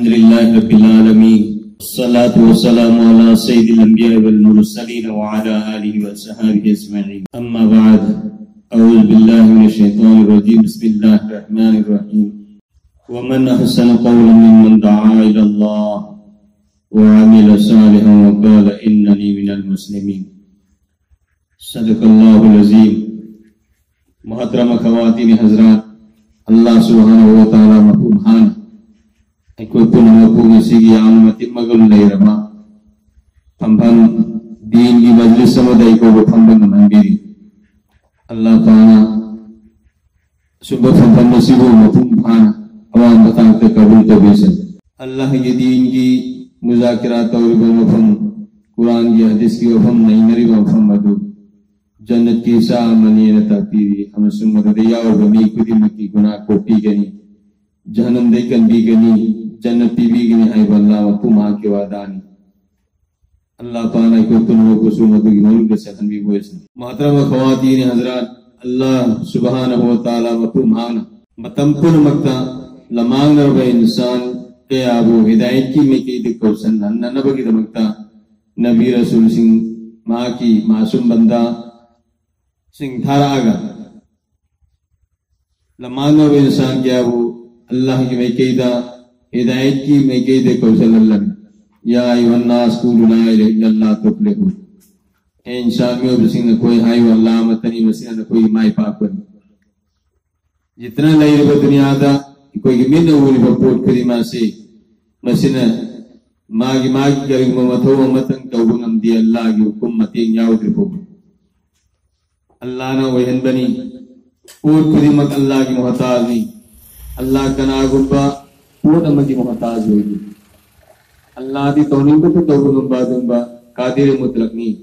अल्हम्दुलिल्लाहि रब्बिल आलमीन वस्सलातु वस्सलामु अला सय्यिदिल अंबिया'i वल मुरसलीन व अला आलिहि व सहाबिहि अजमईन। अम्मा बाद, अऊज़ु बिल्लाहि मिनश शैतानिर रजीम। बिस्मिल्लाहिर रहमानिर रहीम। व मन अहसनु क़ौलन मिम्मन दआ इलल्लाह व अमिल सालिहन व क़ाल इन्ननी मिनल मुस्लिमीन। सदक़ल्लाहुल अज़ीम। मुहतरम ख़वातीन हज़रात, अल्लाह सुब्हानहु व तआला मफ़ूहान अखोई पुनः सिगी आमति मगल लेरबा फंफन दीन की मजलिस समदई को फंबन मंदिरी अल्लाह ताला सुबह फंफन नसीबो मफ़ूहान अवाम बताते कबूल तो बेसन अल्लाह के दीन की मुज़ाकिरात और वफम कुरान की हदीस की वफम नहीं नरी वफम मधु जन्नत की सामनियत तातीरी हम सुन्नत दिया और बमी कुदी मकी गुनाह को पी गनी जहन्नम देकन भी गनी जन्नत भी गनी है वल्लाह व तुम के वादानी अल्लाह ताला को तुम को सुन्नत की मुल्क से भी बोस मोहतरम ख़वातीन हज़रात, अल्लाह सुब्हानहु व तआला व तुम मतमपुन मक्ता लमांग व इंसान के आबो हिदायत की में की दिक्को सन्न नबी दमक्ता नबी रसूल सिंह मां की मासूम बंदा सिंह धारागा लमांग व इंसान क्या वो अल्लाह की में कीदा हिदायत की में कीदे कौशल अल्लाह या अय्युहन्नास क़ूलू ला इलाहा इल्लल्लाह तुफ़्लिहून। ए इंसान में अब सिंह कोई हाय अल्लाह मतनी मसीह न कोई माय पाक जितना लई ब दुनिया दा कोई मिन उली बपोट करीमा से मसीना मागी करी मथो मतन तौबंगम दी अल्लाह की हुकुम मती याउद्र को अल्लाह ना वहन बनी और करीमत अल्लाह की मोहताज नहीं अल्लाह का नागुब्बा पूर्ण मकी मोहताज होगी अल्लाह दी तौनीब तो तौबुगुब्बा दुब्बा कादिर मुतलक नहीं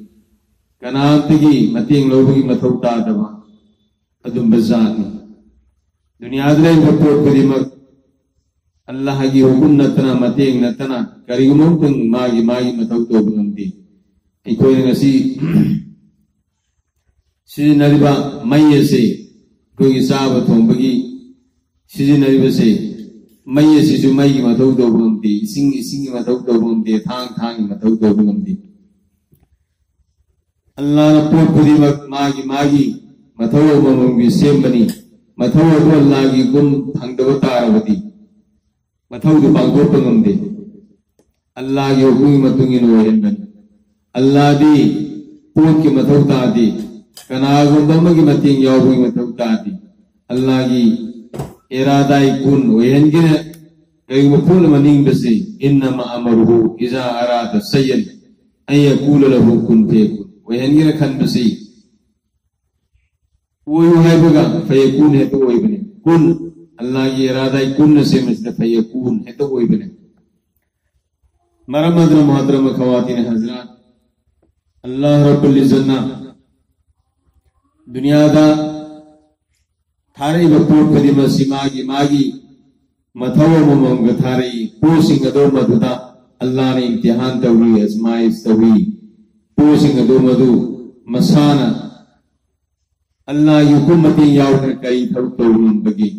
कनातगी मतींग लोबगी मथौता दवा अदुम बजानी दुनिया दरे बपोट करीमत अल्लाह की हुकुम नतना मतींग नतना करीमुम तुम मागी मथौतो बुगमती इकोई नसी सी नरिबा मई से कोई साब थोंबगी सिजनरिब से मई से मई की मथौ तौबंती इसिंग की मथौ तौबंती थांग की मथौ तौबंती अल्लाह ने पोट खुदीमक मागी मथौ ममंगी सेम बनी मथौ तो अल्लाह की गुम फंगदव तारवती मथौ तो पागो पंगमदे अल्लाह की हुकुम मतुंगी नोयन बनी अल्लाह दी पोट की मथौ तादी कनागो दम की मतिंग यावुगी मथौ तादी अल्लाह की इरादाई कुन वहनगिन कई मफूल मनिंग बसे इन्नमा अमरुहु इज़ा अरादा शय'न अन यक़ूल लहु कुन फयकुन वहनगिन खन बसे वो है बगा फयकुन है तो वही बने कुन अल्लाह की इरादाई कुन से मतलब फयकुन है तो वही बने। मरमत मोहतरम ख़वातीन हज़रात, अल्लाह रब्बुल इज़्ज़त दुनिया दा थारे बपोट कदीमा मागी मथो ममंग थारे पोसिंग दो मधुदा अल्लाह ने इम्तिहान तवी आजमाइश तवी पोसिंग दो मधु मसाना अल्लाह हुकुमती यावना कई थौ तौन बगी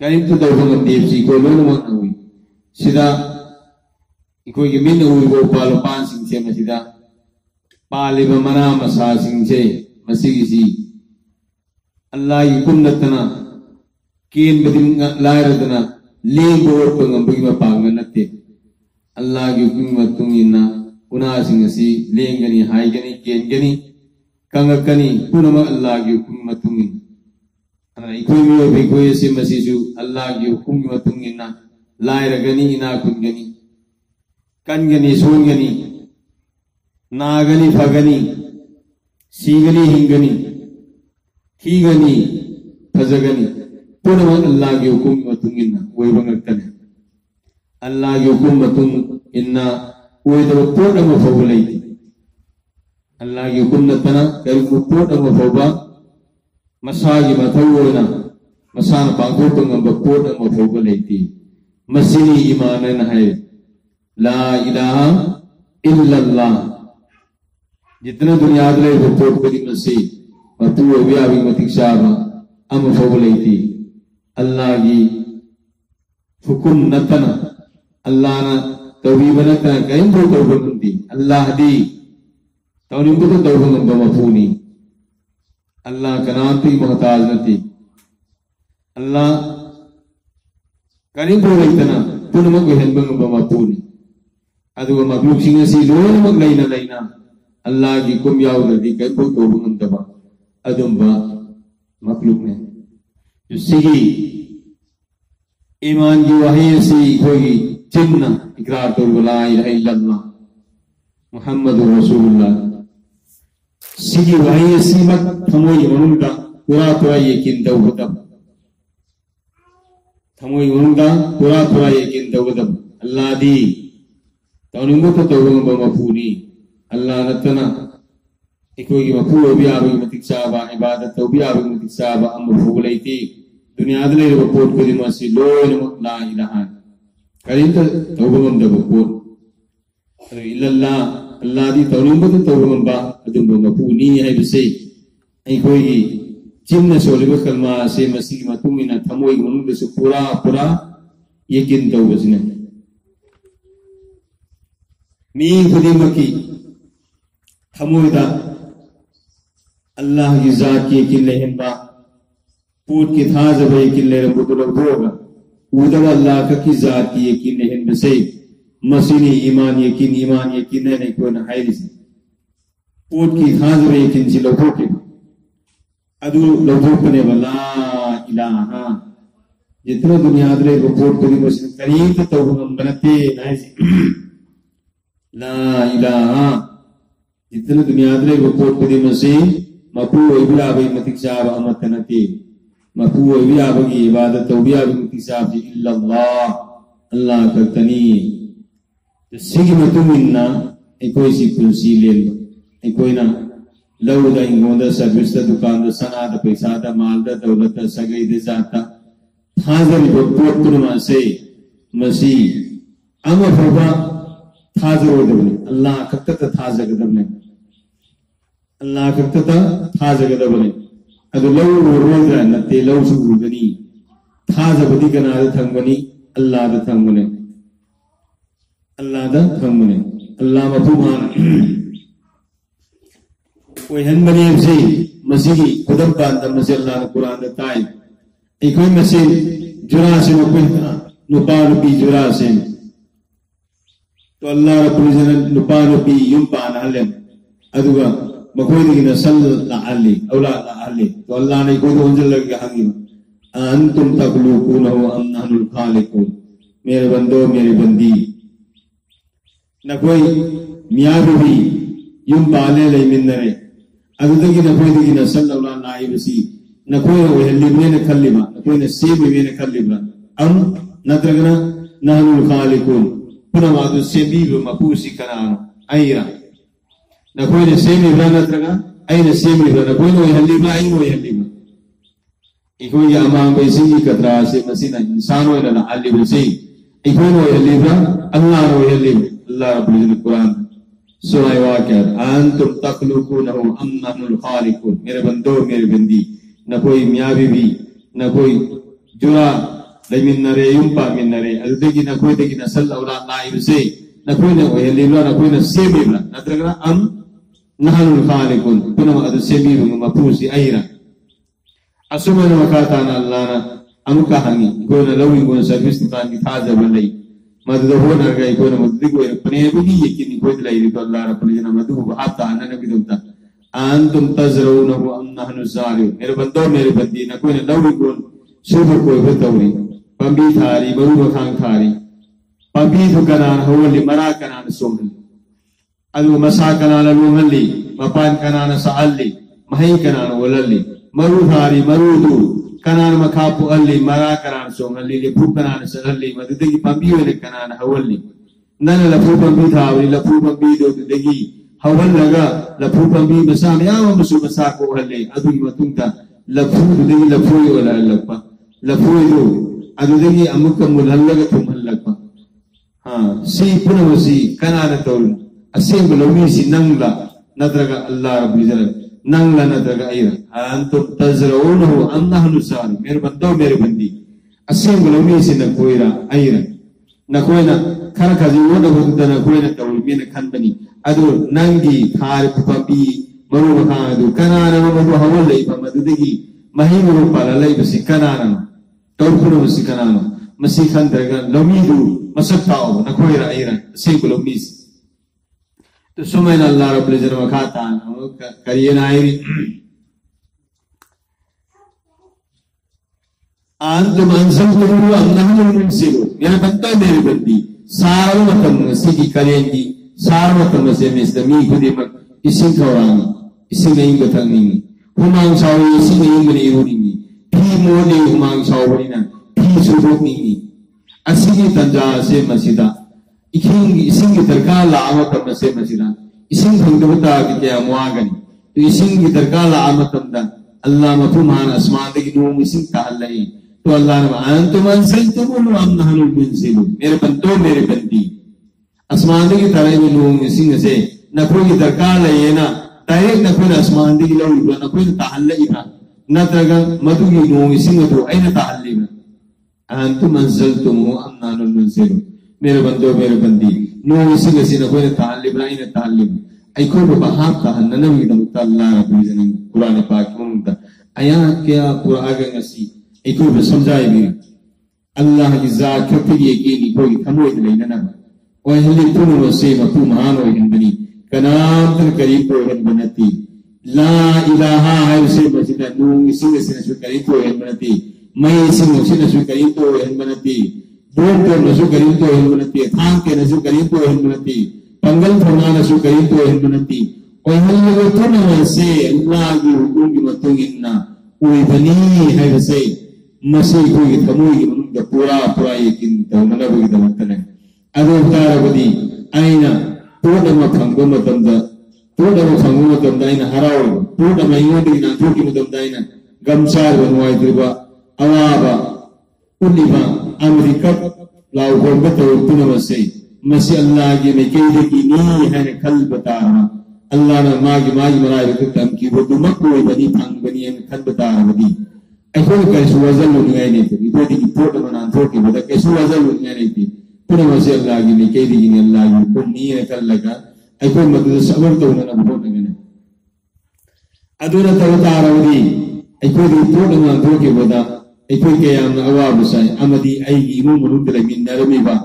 करीम तो दौगम देवसी को लोन मन हुई सिदा इकोई के मिन हुई वो पालो पान सिंह से मसिदा पालिब मना मसा सिंह से मसीसी अल्लाह की कुन्नतना केन बदिंग लायरदना लेंगो पंगंबगी मपांग नते अल्लाह की हुकुम मतुंगिना उना सिंगसी लेंगनी हाइगनी केनगनी कंगकनी पुनम अल्लाह की हुकुम मतुंगिन अना इकोई मियो बेकोई से मसीजु अल्लाह की हुकुम मतुंगिना लायरगनी इना कुंगनी कनगनी सोंगनी नागनी फगनी सीगनी हिंगनी थीगनी फजगनी पुनः अल्लाह की हुकुम मतुंगिना वही बंगकने अल्लाह की हुकुम मतुंग इन्ना वही तो पूर्ण मफौलाई थी अल्लाह की हुकुम नतना करी पूर्ण मफौबा मसागी मथौना मसान पांगो पंगम पूर्ण मफौबा लेती मसीनी ईमान है ला इलाहा इल्लल्लाह जितना दुनिया दले बपोट करी मसी और तू व्या भी मतिक शाबा अम फौलैती अल्लाह की हुकुम मतुंग इन्ना वही तो पूर्ण मफौबा मसागी मथौना मसान पांगो पंगम पूर्ण मफौबा लेती मसीनी ईमान है ला इलाहा इल्लल्लाह जितना दुनिया दले बपोट करी मसी और तू व्या भी मतिक शाबा अम फौलैती अल्लाह की hukum natana Allah na tawbiba natana kayong tawbang nanti Allah di tawnin ko tawbang ng mapuni Allah kanati muhtaj nanti Allah kanin tana puno magwihan bang mapuni aduga magluk singa si loon maglayna layna Allah gi kumyaw na di kayong tawbang ng daba adumba magluk ne Sigi iman की वही सी होगी चिन्ह इकरार तो ला इलाहा इल्लल्लाह मुहम्मदुर रसूलुल्लाह sigi wahai simak thamoi manungda pura yakin dawudam thamoi manungda pura yakin dawudam Allah di taunungo to tawung ba mapuni Allah natana ikoi mapu biya bi matiksa ba ibadat to biya bi matiksa ba amru fugulaiti dunia adle report ko dimasi loin la ilaha karinta tawung da report illallah Allah di taunungo to tawung ba adum ba mapuni hai bise ikoi jinna soliba kalma se masih matumina thamoi manungda su pura yakin dawusne mi khudimaki thamoida Allah की जात की किल्ले हिंबा पूत की था जब ये किल्ले रबुतुल होगा उधर अल्लाह का की जात की ये किल्ले हिंबे से मसीनी ईमान यकीन नहीं कोई ना है इसे पूत की था जब ये किंची लोगों के अदू लोगों को ने वाला इलाहा जितना दुनिया दरे रिपोर्ट करी मसीन करीब तो हम बनते नहीं ला इलाहा जितना दुनिया दरे रिपोर्ट करी machine mapu ibi abai matiksa ba amatanati mapu ibi abai ibadat tawbi abai matiksa bi illallah Allah kartani sigi matuminna ekoi si kulsi len ekoi na lauda ingoda service da dukan da sana da paisa da mal da dawlat da sagai da zata thazar report kunma se masi ama baba thazar odabne Allah katta thazar gadabne Allah katta thaza gadabane adu law roza natte law sugani thaza badi kana da thangani Allah da thangane Allah mafuman oi hanbani se masigi khudam ban da masih Allah Quran da tai ikoi masih jurase nupalu bi jurase to Allah rabbul jalal nupalu bi yumpan halem aduga makoy di nasal la ali aula la ali to Allah ne ko onjal lagi hangi antum takhluqunahu am nahnul khaliqun mere bando mere bandi na koi miya bi yum pale le minnare adudagi na koi di nasal aula na ibsi na koi o helli ne khallima na koi ne sebi ne khallima am nadragna nahnul khaliqun puna wadu sebi mapusi kana aira na koi ne semi brana traga ai ne semi brana koi no halima ai no halima ikoi ya amang bai singi katra se masina insano ila na ali bisi ikoi no halima Allah no halima Allah rabbul Quran surah waqia antum takhluqunahu am nahnul khaliqun mere bando mere bandi na koi miya bibi na koi jura laiminare yumpa minare aldegi na koi degi na sallallahu alaihi wasallam na koi ne halima na koi na semi brana na traga am nahnul khaliqun kuna ma adu sebi mapusi aira asumana makatana Allah na amuka hangi gona lawi gona service tan ki thaza balai madu hona gai gona madu go pane bi yakini ko dilai to Allah rabbul jana madu hatta anana bidumta antum tazrunahu am nahnu zalimun mere bando mere bandi na ko ne lawi gon subu ko betawri pambi thari baru khang thari pambi thukana hawli mara kana somli adu masakana lalungalli mapan kanana saalli mahi kanana walalli maru hari marudu kanana makapu alli mara kanana songalli le pu kanana salalli madudegi pambiwele kanana hawalli nana la pu pambi thawli la pu pambi do degi hawallaga la pu pambi masam yawa musu masako alli adu matunda la pu degi la pu wala lakpa la pu do adu degi amukka mulallaga tumallakpa ha si punawasi kanana tawlu asim lawi si nangla nadraga Allah rabbul jalal nangla nadraga aira antum tazraunahu am nahnu sari mere bando mere bandi asing lumi si nakuira ayra nakuina khara khaji wona buda nakuina tawmi na khanbani adu nangi thar papi maru kha adu kanana madu hawal lei pamadudigi mahimuru pala lei basi kanana tawpuru basi kanana masi khandraga lumi du masaktaw nakuira ayra asing lumi to sumaina Allah rabbul izzat wa khata kariyana ayri antum anzaltum annahum munzilun yana banta mere bandi sarwatam sigi kalengi sarwatam se mesdami kudima isin thawrani isin inga thangni humang sawi isin ingani urini pi mone humang sawrina pi subokni asigi tanja se masida isin ki darka la'amatam se masida isin thangdabata ki kya muagani to isin ki darka la'amatam da Allah mafhuman asman de nu isin kahallai तो अल्लाह ने अंतुम अंसलतुम हम नहनु मुनजिलुन मेरे बंदो मेरे बंदी आसमान की तरह में लोग सिंह से न कोई दरकार है ना डायरेक्ट न कोई आसमान की लोग न कोई ताहल्ले इना न तरगा मधु की लोग सिंह तो ऐन ताहल्ले में अंतुम अंसलतुम हम नहनु मुनजिलुन मेरे बंदो मेरे बंदी लोग सिंह से न कोई ताहल्ले में ऐन ताहल्ले में ऐको बहाब ताहल्ले न भी दम अल्लाह रब्बुल इज़्ज़त कुरान पाक में आया क्या कुरान का नसी itu bersamjai bi Allah ki zat khapri ki ni ko thamoi de leina na o heli tunu se ma tu mahan o hin bani kanam tan karim ko hin banati la ilaha hay se basita nu sing se na su karim ko hin banati mai sing se na su karim ko hin banati dor ko na su karim ko hin banati thang ke na su karim ko hin banati pangal thona na su karim ko hin banati o heli tunu se Allah ki hukum ki matungin na oi bani hay se masih kogi thamoi manungda pura yakin tawmana bogi damatane adu tarabadi aina purnama phangba matamda aina haraw purnama yodi na thuki matamda aina gamsar banwai driba awaba uniba amerika law gorba tawtuna masai masi Allah ge me keide ki ni hai khalbata Allah na magi marai rutam ki bodu makoi bani phang bani en khalbata badi ऐकों कैसे वजन लुनिया नहीं थी इधर की pot बना तो की बता कैसे वजन लुनिया नहीं थी पूरे मसे अल्लाह की नहीं कह दी कि अल्लाह की को नहीं है कल लगा ऐकों मतलब सबर तो उन्होंने बहुत नहीं अधूरा तो बता रहा हूँ ऐकों की पोट बना तो की बता ऐकों के याम अवाब साय अमदी ऐ इमु मनुष्य लेकिन नरमी बा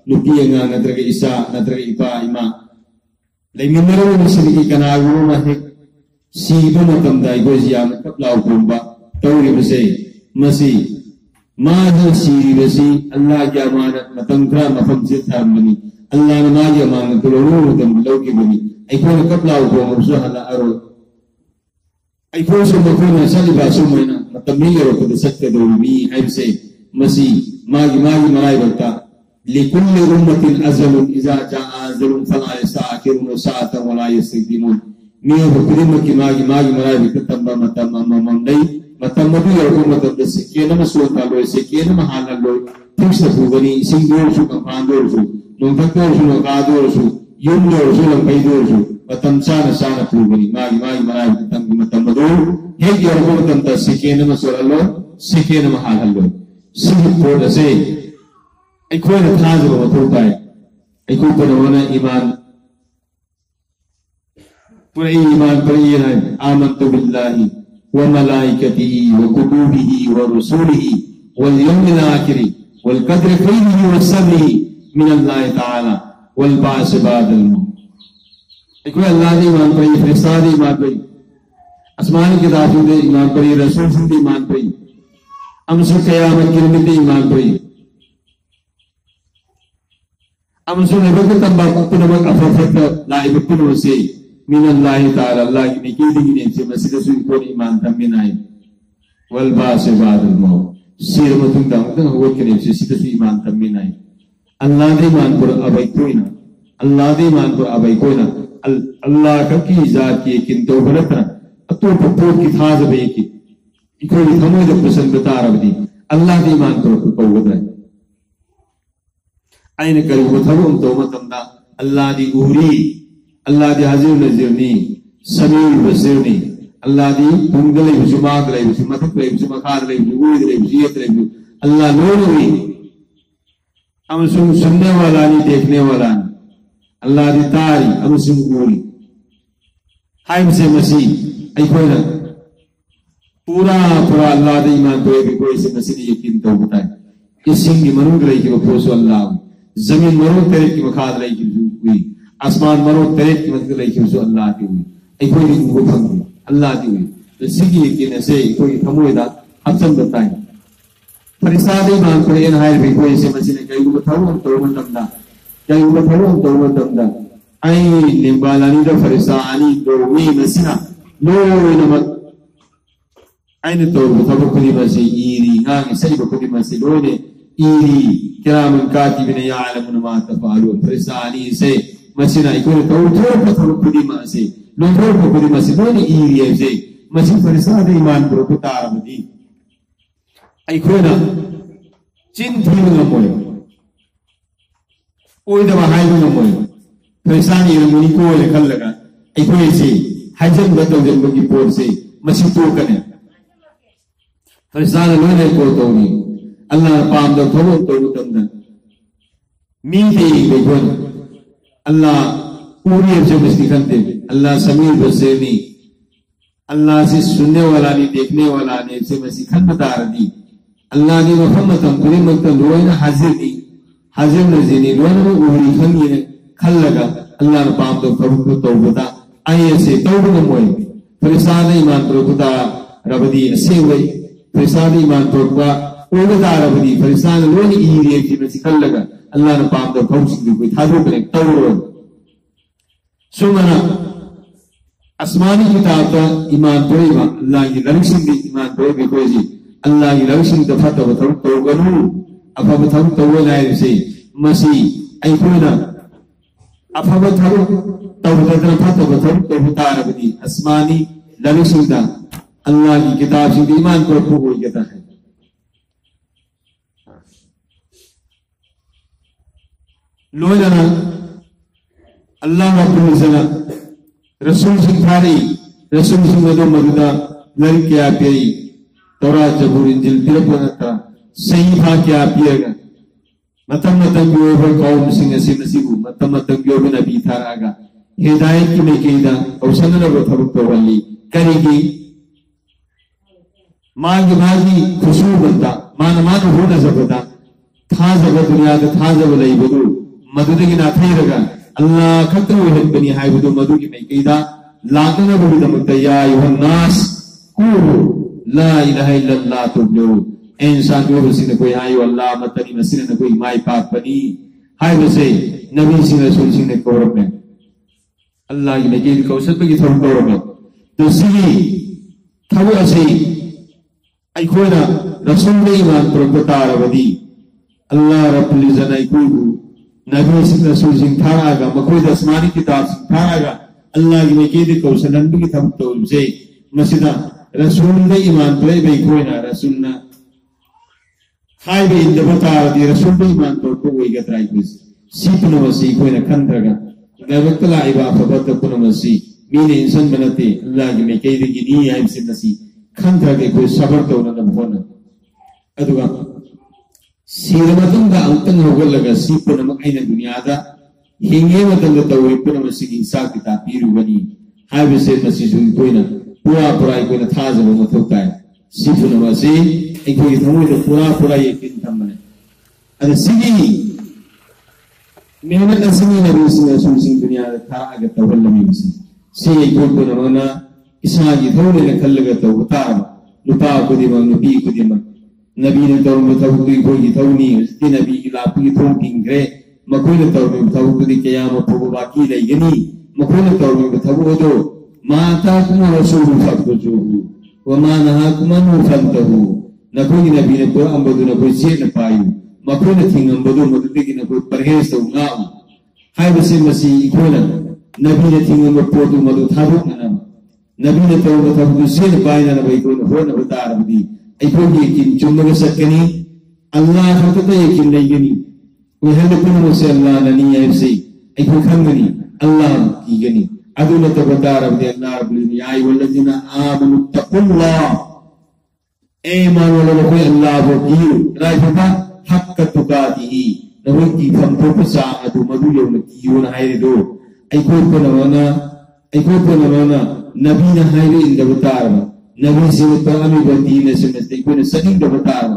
लुकी यंगा नतर के इसा नतर के इपा इमा लेकिन नरमी मनुष्य की कनागुरु में है सीबो मतम दाई को जियाम कब लाओ कुंबा तौरी बसे मसी माही सीरी बसी अल्लाह की अमानत मतंगरा मफम से थामनी अल्लाह ने माही अमानत तो लोगों तम लोगी बनी ऐकों ने कपला उको मरसो हला अरो ऐकों से मकों ने साली बासों में ना मतमील रो को सत्य दो मी ऐसे मसी माही मराई बता लिकुल्ल उम्मतिन अज़लुन इज़ा जाअ अज़लुन फला यस्तअखिरुन साअतन वला यस्तक़दिमुन मियो बकरीम की माही मराई बता तम नहीं मतलब मधु यौको मतलब जैसे केन में सोता लो ऐसे केन में हालत लो ठीक से भूगनी सिंगोर सु कंपांडोर सु नोंगतोर सु नोगादोर सु युमलोर सु लंबाईदोर सु मतलब साना भूगनी मागी मराई मतलब मधु ये यौको मतलब जैसे केन में सोता लो सिकेन में हालत लो सिंह पोर जैसे एक कोई नथाज लो होता है एक कोई पढ़वाना ईमान पूरे ईमान पर ये है आमन्तु बिल्लाहि وملائكته وكتبه ورسله واليوم الآخر والقدر خيره وشره من الله تعالى والبعث بعد الموت इकोई अल्लाह ने ईमान पर फरिश्ता ने ईमान पर आसमान की किताबों ने ईमान पर रसूल ने ईमान पर अमसु क़यामत के दिन ने ईमान पर अमसु ने बकत तंबा कुनमक अफफत लाइब कुनो से min Allah Taala Allah ni kidi ni se masida su ko iman taminai wal ba'as ba'dal maut sir matung dang dang ho kene se sida su iman taminai Allah de iman por abai koina Allah ka ki zat ki kinto balata ato po ki thaz be ki iko ni thamo de prasan bata rabdi Allah de iman por ko wada aina kari ko thamo to matamda Allah di uri Allah di hazir nazirni samir basirni Allah di pungalai bisu magalai bisu mathak lai bisu makhar lai bisu uid lai bisu yet lai bisu अल्लाह लोरी अमसुम सुनने वाला नहीं देखने वाला नहीं अल्लाह दी तारी अमसुम गोरी hymn से मसीह अखोना पूरा पूरा अल्लाह दे ईमान तो एक कोई से मसीह यकीन तो होता है इस सिंह की मनुग रही कि वो पोसो अल्लाह जमीन मरो तेरे की मखाद रही कि हुई आसमान मरो तेरे की मदद रही कि अल्लाह की हुई अखोई को फंगी अल्लाह की हुई तो सिंह यकीन से कोई थमोदा हसन बताए फरिसादे ईमान को इन हायर भी कोई से मसीह ने कई को बताओ तो मतलब कई को बताओ तो मतलब आई लिंबालानी दा फरिसानी दो मी मसीना लो नमक aini to butaba kudi masi iri ngangi sai ba kudi masi lone iri kiraman katibina ya'lamuna ma tafalun frisani sai masina ikone to butaba kudi masi lo butaba kudi masi lone iri sai masi frisani iman bro kutar madi ai kona chin thil ngamoy oi da hai ngamoy frisani muni ko le khallaga ai koi sai hajam da to jam ki por sai masi to kane फरिसान लोने को तो नहीं अल्लाह palm दो थोड़ो तो तमना मीठी बेगुन अल्लाह पूरी जो मस्ती करते अल्लाह समीर बसेनी अल्लाह से सुनने वाला नहीं देखने वाला नहीं से मस्ती खन बता रही अल्लाह ने मोहम्मद हम पूरे मक्तब लोने हाजिर नज़ीनी लोने में उहरी खंगी ने खल लगा अल्लाह ने पाम दो थोड़ो तो बता आये से तो बने मोए फरिसान ईमान तो खुदा रबदी ऐसे हुए फरिसान ईमान तो का ओगदार अवधि फरिसान लोनी ईरे की में सिकल लगा अल्लाह ने पाप दो फौज की कोई थादो करे तवरो सुमना आसमानी किताब का ईमान तो अल्लाह की लक्ष्य की ईमान तो भी कोई जी अल्लाह की लक्ष्य तो फतो तो गनु अब थम तो लाए से मसी आई कोना अब थम तो बदन फतो तो उतार अवधि आसमानी लक्ष्य का अल्लाह की किताब से ईमान को कबूल करता है लोजना अल्लाह रब्बुल इज्जत रसूल सिंहारी रसूल सिंहदो मरुदा लड़के आपेई तोरा जबूर इंजिल तिरपनता सही भाग्य आपिएगा मतम योबर कौम सिंह से नसीबु मतम योबर नबी थारागा हिदायत की में केदा औसन न बथब तो वली करेगी मागी खुशबू बनता मान होना जबता था जब दुनिया था जब लई बदु मधुदगी ना थे रगा अल्लाह खत्म हुए बनी हाय बदु मधु की मैं केदा लातना बदु दमता या युहन्नास कुलु ला इलाहा इल्लल्लाह तुब्लो इंसान जो बसिन कोई हाय अल्लाह मतनी मसिन न कोई माई पाप बनी हाय बसे नबी सिंह रसूल सिंह ने कोरब में अल्लाह की मैं केदी कौशल की थोड़ कोरब तो सी थव असे अखोना रसूल ईमान प्रोपतार अवधि अल्लाह रब्बुल इज्जत अखोगु नबी सिंह रसूल सिंह थारागा मखोद आसमानी किताब सिंह थारागा अल्लाह की मेकेदी कौशलन की थम तो से मसिदा रसूल ईमान प्ले बे खोना रसूलना हाय बे इंदबतार दी रसूल ईमान तो कोई गतराई कुछ सीपन वसी कोई न खंदरगा नबतला इबा फबत कुन वसी मीने इंसान बनते अल्लाह की मेकेदी की नी है से नसी खंद्रा के कोई सबर तो न होना अदुगा सीरमतंगा अंतन होगल लगा सीपुन मकैन दुनिया दा हिंगे मतंग तवे पुन मसिगी सा किता पीरु बनी हाय बसे मसिजु कोइना पूरा कोइना था जब मथोता है सीपुन मसि एकोई थमो तो पूरा यकीन थमने अरे सिगी मेहनत नसमी नबी सिंह दुनिया था अगर तवल नबी सी एकोई पुन रोना इसागी थोड़े ने खल्लगा तो उतार लुपा कुदिमा नुपी कुदिमा नबी ने तो मुतवक्की कोई थोनी उसकी नबी इलापी थों किंगरे मकुल तो मुतवक्की कियाम पुगो बाकी लेगनी मकुल तो मुतवक्को दो माता कुम रसूल फतजु व मा नहाकुम फंतहु नकोई नबी ने को अंबदु न कोई से न पायु मकुल थिंग अंबदु मदुदगी न कोई परहेज तो गाउ हाय बसे मसी इकोला नबी ने थिंग अंब पोतु मदु थाबु न नबी ने तो मतलब दूसरे ने पाया ना भाई कोई हो ना बता रही थी ऐसे यकीन चुम्बक सकनी अल्लाह फतह यकीन नहीं गनी वह है लेकिन मुझसे अल्लाह नहीं है ऐसे ऐसे खंगनी अल्लाह की गनी अदुल तो बता रही थी अल्लाह रब्बुल इज्जत आई वल्लज़ीना आमनु तक़ुल्लाह ए मान वालों को अल्लाह वो की राय फता हक तुकाती ही नवों की फंटो पसा अदु मधु यो मकियो न हाय दो ऐको नवाना नबी न हाय इन दबतार नबी से तरामी बदी ने से मस्ते को ने सनी दबतार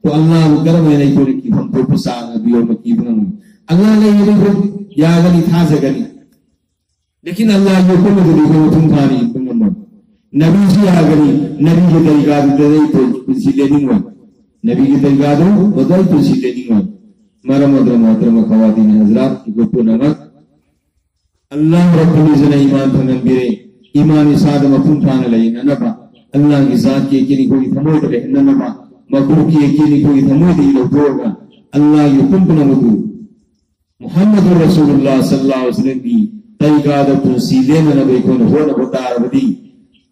तो अल्लाह वो करम है ऐको की फंटो पसा अदु यो मकियो न अल्लाह ने ये को या गनी था जगनी लेकिन अल्लाह यो को मधु को तुम खानी तुम नबी जी आ गनी नबी के तरीका दे तो कुछ लेनी हुआ नबी के तरीका दो बदल तो सीधे नहीं हुआ मरम मोहतरम खवातीन हजरात की गुप्त नमक अल्लाह रब्बुल इज्जत ईमान भंगन बिरे ईमान साद मफूम थान लई ननबा अल्लाह की जात के किनी कोई थमोय दे ननबा मखलूक के किनी कोई थमोय दे लोगा अल्लाह युकुम नमदु मुहम्मद रसूलुल्लाह सल्लल्लाहु अलैहि वसल्लम की तरीका द तो सीधे नबी को हो न बता रबदी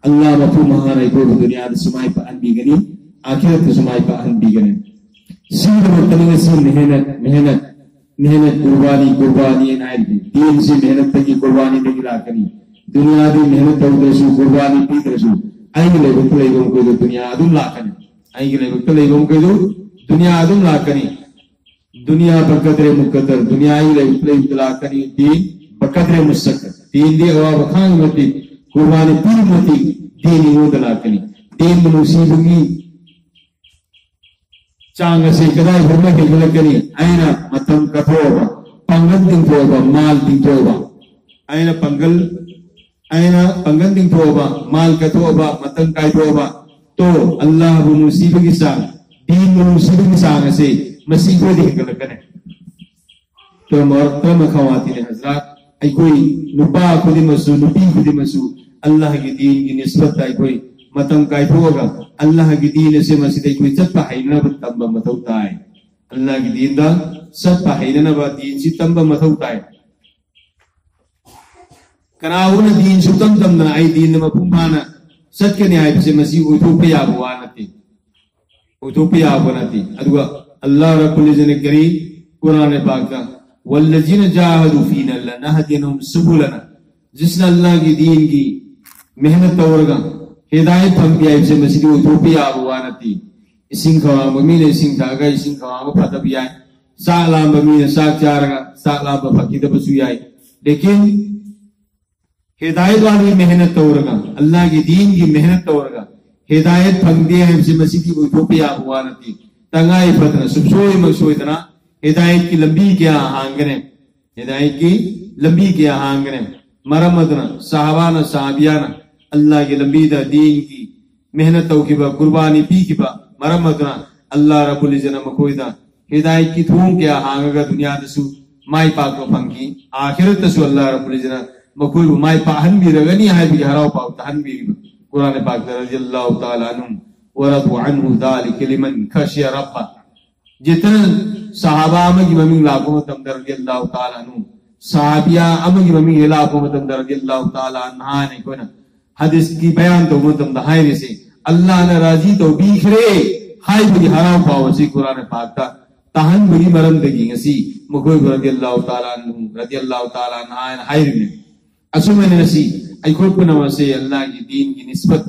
अल्लाह मफूम महान को दुनिया द समाई पर अन बिगनी आखिरत समाई पर अन बिगनी सीध मुतने से मेहनत कुर्बानी नाइल दीन से मेहनत तक की कुर्बानी नहीं लाकनी दुनिया दी मेहनत तौदसु कुर्बानी पीतरसु आइले बकले गम को दुनिया अदुम लाकनी आइले बकले गम को दुनिया अदुम लाकनी दुनिया बकदरे मुकद्दर दुनिया आइले बकले लाकनी दीन बकदरे मुसक्कर दीन दी अवा बखांग मती कुर्बानी पीर मती दीन नो दलाकनी दीन मुसीबगी चांग से कदाई भरना के गलकनी आयना मतम कथोबा पंगल दिंथोबा माल दिंथोबा आयना पंगल दिंथोबा माल कथोबा मतम कायथोबा तो अल्लाह वो मुसीबत की सांग दीन मुसीबत की सांग से मसीबो दे गलकने तो मोहतरम खवातीन हजरात आई कोई नुबा खुदी मसू नुबी खुदी मसू अल्लाह की दीन की निस्बत आई कोई मतम कायथोगा अल्लाह की दीन से मसीदे कोई चप्पा हैना तंब मथौता है अल्लाह की दीन दा सप्पा हैना बा दीन से तंब मथौता है कनाउन दीन सुतम तम ना आई दीन मफुमाना सत्य न्याय से मसी उथोपिया बुआनती उथोपिया बुआनती अदुआ अल्लाह रब्बुल इज्जत करी कुरान पाक का वल्लजीन जाहदु फीना लनहदिनहुम सुबुलना जिसने अल्लाह की दीन की मेहनत तौरगा हिदायत हम दिया से मसीदी उथोपिया बुआनती इसिंग खवा ममी ने इसिंग थागा इसिंग खवा फतब याय सालाम ममी ने साक चारगा सालाम फकीद बसुयाय लेकिन हिदायत वाली मेहनत तौरगा अल्लाह की दीन की मेहनत तौरगा हिदायत फंग दिया है से मसीदी उथोपिया बुआनती तंगाई फतना सुबसोई मसोइतना हिदायत की लंबी क्या हांगने हिदायत की लंबी क्या हांगने मरमदना साहबाना साहबियाना अल्लाह की लंबी दा दीन की मेहनत की बा कुर्बानी पी की बा मरमदना अल्लाह रब्बुल इज्जत मकोइदा हिदायत की थूम क्या हांगा दुनिया दसु माई पाक फंगी आखिरत दसु अल्लाह रब्बुल इज्जत मकोइ माई पाहन भी रगनी है भी हराव पाव तहन भी कुरान पाक रज़ियल्लाहु ताला अन्हु व रदु अन्हु ज़ालिक लिमन खशिया रब्बा जितना सहाबा अमगी ममी लाखों तम रज़ियल्लाहु ताला अन्हु सहाबिया अमगी ममी लाखों तम रज़ियल्लाहु ताला अन्हा ने कोना हदीस की बयान तो मतम दहाई से अल्लाह ने राजी तो बीखरे हाय बगी हराव पाव से कुरान पाक ता तहन बगी मरम दगी ngasi मकोई रज़ियल्लाहु ताला अन्हु रज़ियल्लाहु ताला अन्हा हाय ने असुमन नसी आई कोई पुनवा से अल्लाह की दीन की निस्बत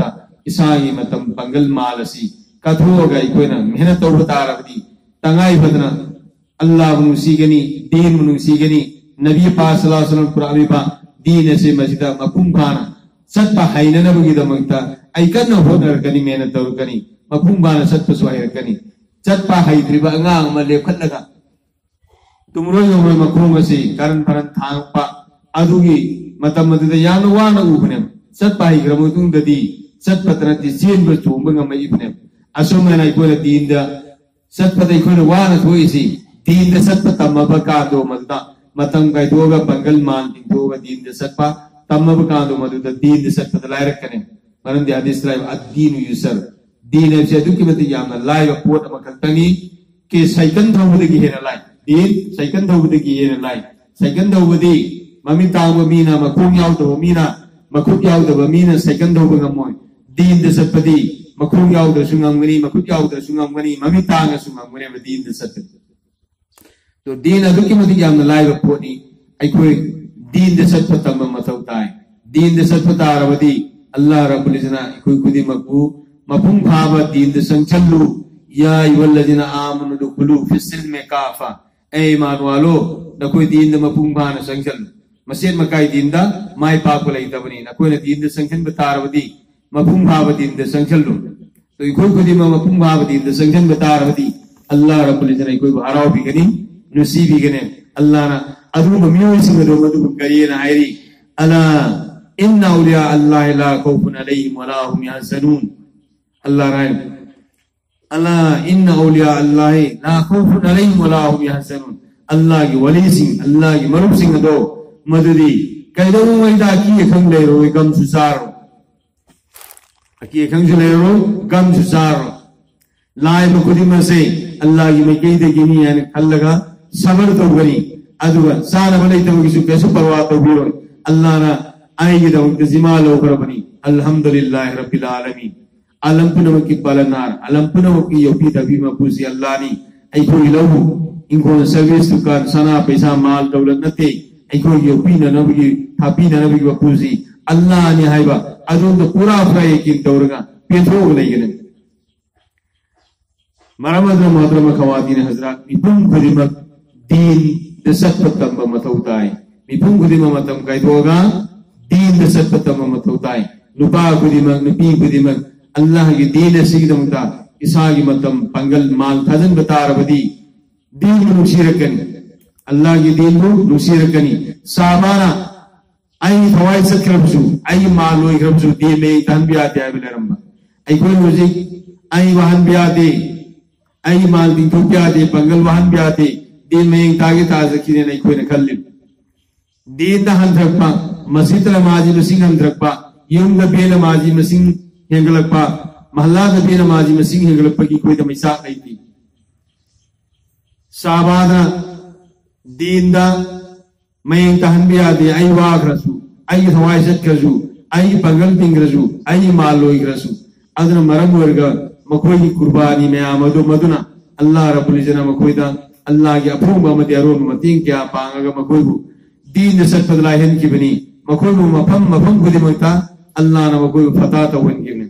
इसाई मतम पंगल माल सी कथो गई कोई ना मेहनत तो बता रही तंगाई बदना अल्लाह मुसीगनी दीन मुसीगनी नबी पाक सल्लल्लाहु अलैहि वसल्लम कुरान पा दीन से मस्जिदा मफहूम खाना सत्ता हैना बगी दमगता आई कन होनर कनी मेहनत तो कनी मफहूम बाना सत्ता स्वाहिर कनी चत्पा हैद्रिबा अंगांग म लेखलगा तुमरो यो मखोंग से कारण परन थांग पा अदुगी मतम मदद यान वाना उबने सत्पा हैग्रमु तुंगददी सत्पत्रति सेन ब चोंबंग म इबने असुमना इकोला दीन दा सत्पद इकोला वाना थोइसी दीन दा सत्प तमब का दो मददा मतम काय दोगा बंगल मान दिन दोगा दीन दा सत्पा तमब का दो मददा दीन दा सत्पद लायरक कने परन दी हदीस लाइव अदीन युसर दीन से दुखी मत यामना लाइव पोट मकतनी के साइकन थौबदगी हेना लाइ दीन साइकन थौबदगी हेना लाइ साइकन थौबदी ममी तांग मीना मखोंग याव दो मीना मखुक याव दो मीना साइकन थौब गमोय दीन द सत्पदी मखोंग याव दो सुंगमगनी मखुक याव दो सुंगमगनी ममी तांग सुंगमगनी दीन द सत्पदी तो दीन अदुकी मत यामना लाइव पोनी अइकोय दीन द सत्प तम मथौ ताय दीन द सत्प तारवदी अल्लाह रब्बुल इज्जत अइकोय खुदी मकू mapung phaba din de sangchallu ya ayyuhalladhina amanu dukhulu fis silmi kafa ay manwalo nakoi din de mapung phana sangchallu masen makai din da mai pa ko lai tabani nakoi na din de sangchan batarwadi mapung phaba din de sangchallu to ikoi ko di mapung phaba din de sangchan batarwadi Allah rabbul izzati ikoi ko harau bi gani nusi bi gane Allah na adu mamiyo sing do madu kariye na hairi ala inna awliya Allah la khawfun alayhim wa la hum yahzanun Allah rai ala inna awliya Allah la khawfun alayhim wa la hum yahzanun Allah ki wali sing Allah ki marub sing do madudi kaido mai da ki khang le ro gam susaro aki khang le ro gam susaro lai ma kudi ma se Allah ki mai de gini yani allaga sabar to gani aduga sara balai to ki su kesu parwa to biro Allah na ayyi da zimalo karabani alhamdulillah rabbil alamin alam puna ki balanar alam puna ki yopi dabi ma pusi Allah ni ai ko ilahu inko service dukan sana paisa mal daulat nate ai ko yopi na nabi thapi na nabi wa pusi Allah ni haiba adu da pura frai ki daurga petro leigene maramada muhtarama khawatin hazrat ibn khadimat din de satpatam matautai ibn khadimat matam kaidoga din de satpatam matautai nupa khadimat nupi khadimat Allah ki din sigdamta isa ki matam pangal mal thazan batarabadi din nusirakani Allah ki din nusirakani samana ai thawai sakrabsu ai maloi krabsu di me tan biate abilaramba ai koi music ai wahan biate ai mal din to biate pangal wahan biate di me tage tazakine nai koi na khallim din da han thakpa masjid namazi masing han thakpa yum da be namazi masing hengalakpa mahalla da be namazi masing hengalakpa ki koi da maisa ai thi sabana din da main tahan biade ai wagrasu ai thawai satkazu ai pangal tingrazu ai maloi grasu adna maram warga makoi qurbani me amadu maduna Allah rabbul izzati makoi da Allah ki apruba mati aron matin kya pangaga makoi bu din satpadla hen ki bani makoi bu mafam kudi mata Allah na makoi fatata wen ki ne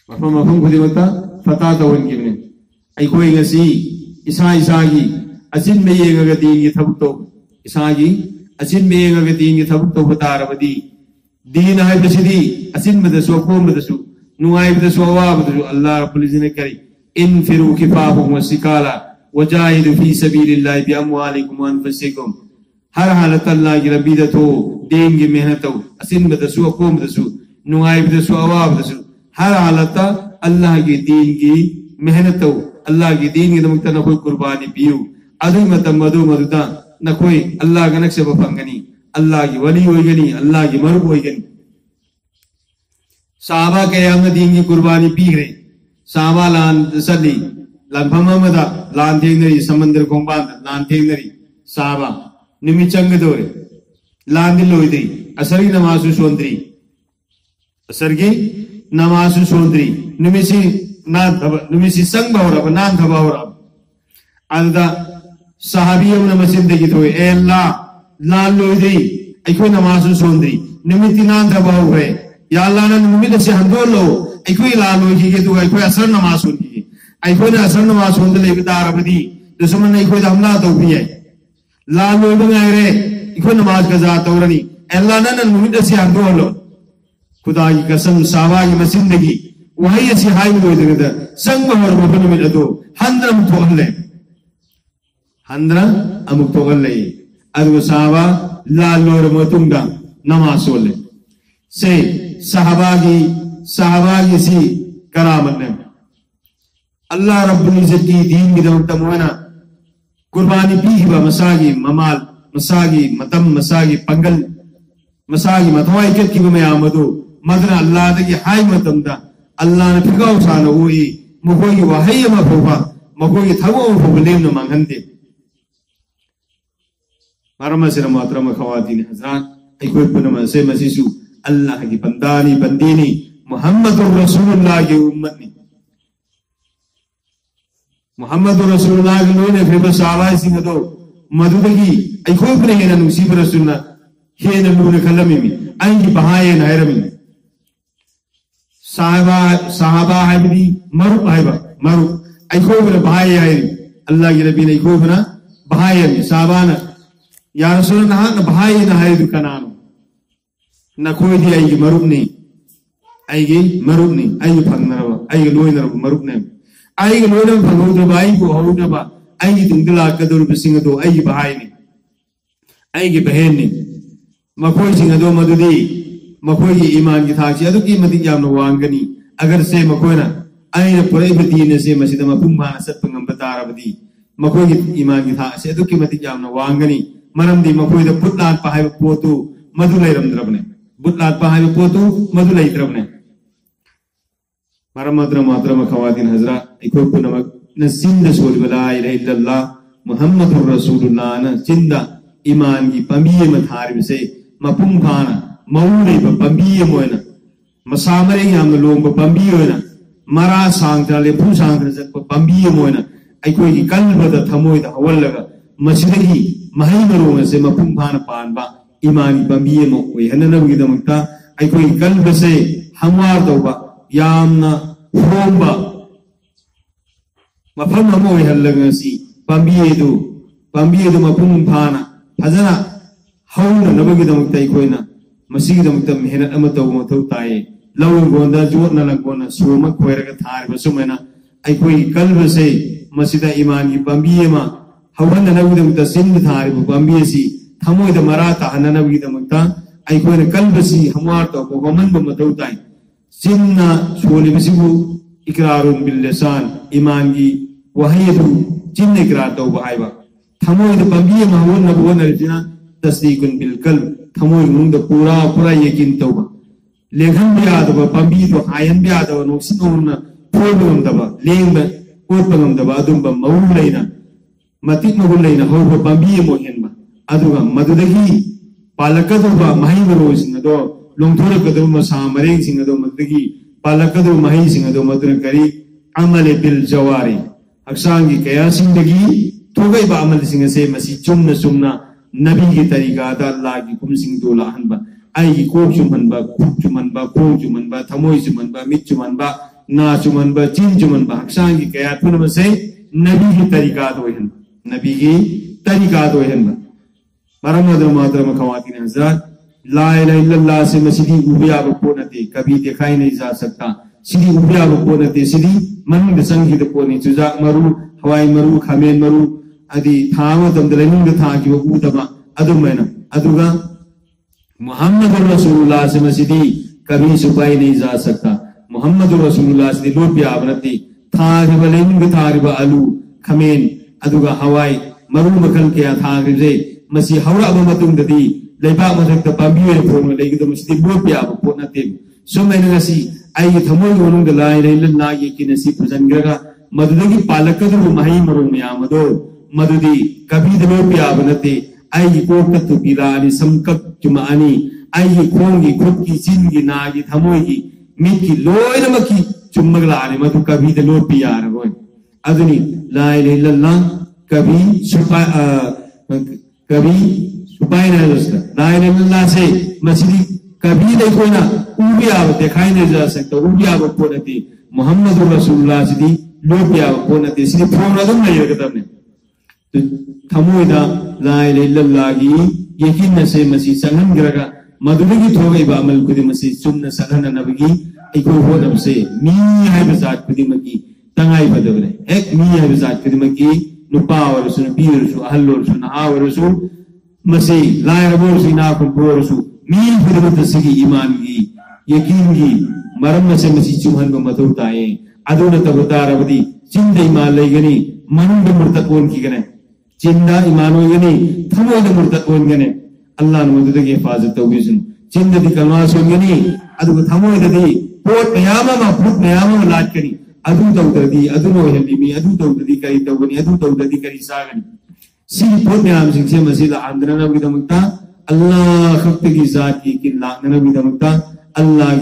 mafam kudi mata fatata wen ki ne ai koi ngasi isa gi asin me yega din ki thabto isa gi asin me yega din ki thabto batarabadi din hai besidi asin mada so ko mada su nuai mada so wa mada su Allah rabbul izzati kari infiru kifafum wasikala wajahidu fi sabilillahi bi amwalikum wa anfusikum har halat Allah ki rabbi da to din ki mehnato asin mada su ko mada su nuai mada so wa mada su har halata Allah ki din ki mehnato Allah ki din ki namta na koi qurbani piyu adu madu maduta na koi Allah ga nakse bafangani Allah ki wali hoigani Allah ki marub hoigani sahaba kayam din ki qurbani pi gre sahaba lan sali lan phamamada lan thengnari samandar kongban lan thengnari sahaba nimichang dore lan diloidri asari namazu sondri asargi namazu sondri nimisi sang bahora nan thabahora alda sahabiyam namasin degi thoy e Allah lan loidri aikoi namazu sondri nimiti nan thabahore ya Allah na nimit se handolo aikoi la loi ki tu aikoi asar namazu ki aikoi na asar namazu ndle bidarabadi dushman aikoi da hamla to bi hai la loi bangai re aikoi namaz kaza tawrani Allah na nimit se handolo खुदा की कसम सावा की मसिंदगी वही ऐसी high में होते हैं संग में और मफन में तो हंद्रा अमुक तो गल ले अदु सावा लाल और मतुंगा नमाज सोले से सहाबा की सी करामत ने अल्लाह रब्बुल इज्जत की दीन की दम तमोना कुर्बानी पी हिबा मसागी ममाल मसागी मतम मसागी पंगल मसागी मतवाई के की में आमदो मदना अल्लाह दगी हाई मतमदा अल्लाह ने फिगाव सानो हुई मखोई वहय मफोफा मखोई थवो फुबलेम न मांगंदे मारमा से मोहतरम खवातीन हजरात ऐकोई पुनमा से मसीसु अल्लाह की बंदानी बंदीनी मुहम्मदुर रसूलुल्लाह की उम्मत ने मुहम्मदुर रसूलुल्लाह की लोने फिर सावा सिंह दो मदुदगी ऐकोई पुने हेना नुसीब रसूलुल्लाह हेना लूने खलमी मी आंगी बहाये नायरमी sahaba haibdi maruk haiba maruk ai ko bana bahai ai Allah gi nabi nei ko bana bahai ai sahabana ya rasul na bahai na haidu kanano na ko di ai gi maruk ni ai gi maruk ni ai phangnaraba ai gi loinaraba maruk ne ai gi loinaraba phangudra bai ko hauda ai gi tungdala kadur bisinga do ai gi bahai ni ai gi bahen ni makoi singa do madudi makoi gi iman gi thachi adu ki mati jamna wangani agar se makoi na ai na purai bati ne se masida mapum bana sat pangam batarabadi makoi gi iman gi tha se adu ki mati jamna wangani maram di makoi da putlat pa hai potu madulai ramdrabne putlat pa hai potu madulai drabne maram madra khawatin hazra ikoi punamak na sinda sol la ilaha illallah muhammadur rasulullah na sinda iman gi pamiye ma tharib se mapum khana mauli ba pamiye moina masamare yam lom ba pamiye na mara sangtra le phu sangtra jak ba pamiye moina ai koi gi kalba da thamoi da hawallaga masidagi mahai maro se mapum khana pan ba iman gi pamiye mo oi hanana gi damakta ai koi kalba se hamwar do ba yamna fromba mafam mo oi hallaga si pamiye do mapum khana Hazana hauna nabagi damakta ikoina masigi damakta mehnat ama taw mathau taye law gonda jot na langona soma khoiraga thar basumena aikoi kalba se masida iman gi pambiye ma hawana nabagi damakta sin thar pambiye si thamoi da marata hanana nabagi damakta aikoi kalba si hamar to goman ba mathau taye sinna soli bisibu ikrarun bil lisan iman gi wahayatu jinne ikrar taw bahaiba thamoi da pambiye ma wonna wonna rina tasdiqun bil qalb thamoi mung da pura yakin tawba lekhan biya da pambi to ayan biya da no sinona problem da ba lengba otpangam da ba adum ba maulaina matik magulaina ho ba pambiye mo henba aduga madudagi palakadu ba mahi maro singa do longthora kadu ma samareng singa do madagi palakadu mahi singa do madura kari amale bil jawari aksangi kaya sindagi Togai ba amal singa se masi chumna nabi ki tarika da Allah ki kum sing do la han ba ai ki ko chuman ba khuk chuman ba ko chuman ba thamoi chuman ba mit chuman ba na chuman ba chin chuman ba aksang ki kaya pun ma se nabi ki tarika do hen nabi ki tarika do hen ba madra khawati ne hazrat la ilaha illallah se masidi ubiya ba ko nate kabhi dikhai nahi ja sakta sidi ubiya ba ko nate sidi man de sangi de ko ni chuja maru hawai maru khamen maru adi thama tamdalani da tha ki bu daba adumena aduga muhammadur rasulullah se masidi kabhi supai nahi ja sakta muhammadur rasulullah se lobya abnati tha ki balen ga thariba alu khamen aduga hawai maru makal ke tha ge masi hawra ba matung dadi leiba madak da pambiye phono legi da masidi lobya ba pona te somena ngasi ai thamoi wonung da la ilaha illallah ye kinasi pujangraga madudagi palakadu mahi maru miyamado madudi kabhi dalo piyabanate ai ko katu pilani samkak chumani ai khongi khutki chingi nagi thamoigi miki loina maki chummaglaani madu kabhi dalo piyara goy aduni la ilaha illallah kabhi supai na rasta la ilaha illallah se masidi kabhi dai koina ubiya dekhai ne ja sakta ubiya ko nati muhammadur rasulullah sidi lobya ko nati sidi phomra dum nahi gadamne thamoida la ilaha illallah gi yakin na se masi sangan graga maduligi thogai ba amal kudi masi sumna sanana nabigi iko hodam se mi hai bazat kudi maki tangai badabre ek mi hai bazat kudi maki nupa warasu birusu ahallursu nahawarasu masi la ilaha na kun borusu mi bidabata sigi iman gi yakin gi maram se masi chumhan ba matau tae aduna tabutarabadi chinda iman laigani manunda murtakon ki gane Cinda imano gani thamoi da murtad on gane Allah nu mududagi hifazat tawbisun cinda di kalmas on gani adu thamoi da di pot mayama ma put mayama lat kari adu tawdadi adu no helimi adu tawdadi kari tawgani adu tawdadi kari sagani si pot mayam sing se masila andra na bi damta Allah khafti ki zat ki killa na bi damta Allah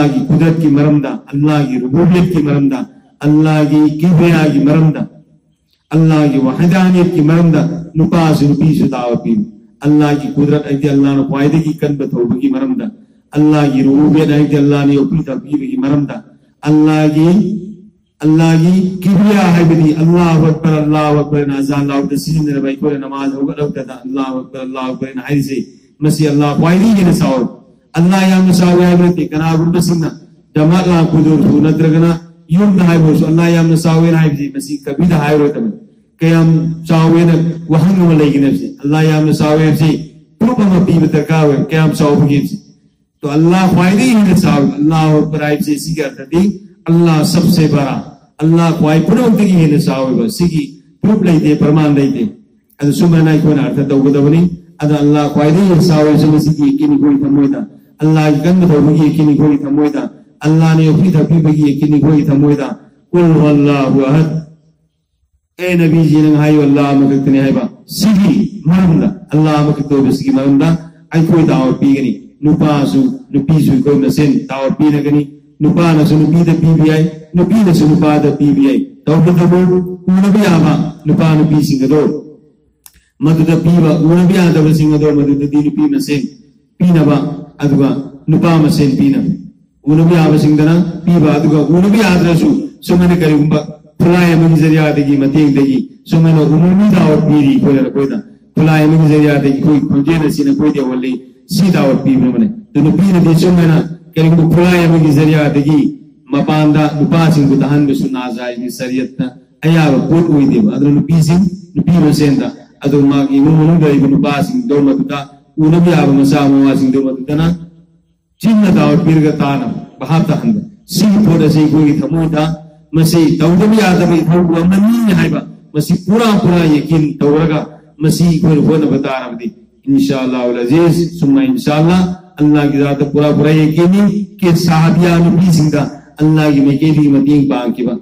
ki kudrat ki maramda Allah ki rububiyyat ki maramda Allah ki kibriya ki maramda Allah ki wahdaniyat ki maramda nupas rupi sutawapi Allah ki kudrat aidi Allah no faide ki kan bathau ki maramda Allah ki rububiyat hai Allah ne upri tabbi ki maramda Allah ki kibriya hai bidi Allahu akbar na azan Allah taslim ne bai ko namaz hoga dauta Allahu akbar na hai se masi Allah kwaili ne saw Allah ya musawi hai bidi kana bunda sinna dama la kudur sunadragana yum da hai bo Allah ya musawi hai bidi masi kabi da hai ro tam kayam sawe na wahang ma lai ne se Allah ya musawi se pupa ma bi betakawe kayam saw bigi तो अल्लाह ख्वाइदी ही साहब अल्लाह बराइब से सिगर तदी अल्लाह सबसे बड़ा अल्लाह ख्वाइ पुरोक्ति ही ने साहब सिगी proof लेते प्रमाण लेते अद सुमना को ना अर्थ तो गदवनी अद अल्लाह ख्वाइदी ही साहब से सिगी किनी कोई थमोइदा अल्लाह गंद तो बगी किनी कोई थमोइदा अल्लाह ने अपनी थपी बगी किनी कोई थमोइदा कुल वल्लाहु अहद ए नबी जी ने हाय अल्लाह मकतने है बा सिगी मरंदा अल्लाह मकतो सिगी मरंदा आई कोई दाव पीगनी nupasu nupisu ko nasen taw pina gani nupana su nupi da pbi nupina su nupa da pbi taw da bo unabi aba nupa nupi singado madu da piba unabi ada ba singado madu da di nupi nasen pina ba aduga nupa masen pina unabi aba singdana piba aduga unabi adra su sumane kari umba fulaya mani zariya degi mateng degi sumane umumi da or piri ko la ko da fulaya mani zariya degi koi khoje na sina koi de wali सीधा और P में मने तो नुपी ने देशों में ना क्या इनको खुलाया में की जरिया देगी मपांदा नुपासिंग को दहन में सुना जाए की शरीयत ना अयार बोट हुई देव अदर नुपी में सेंदा अदर माँ की वो मनुष्य इब नुपासिंग दो मतुता उन्हें भी आप मसा मुआसिंग दो मतुता ना चिन्ह दा और पीर का ताना बहाता हंदा सी थोड़ा से कोई थमोता मसी तौदम याद में थोड़ा मनी है बा मसी पूरा यकीन तौरगा मसी कोई वो न बता रहा थी इंशाअल्लाह अज़ीज़ सुम्मा इंशाअल्लाह अल्लाह की ज़ात पूरा पूरा यकीनी कि साहबिया नबी सिंगा अल्लाह की मेकेदी मतींग बांकीबा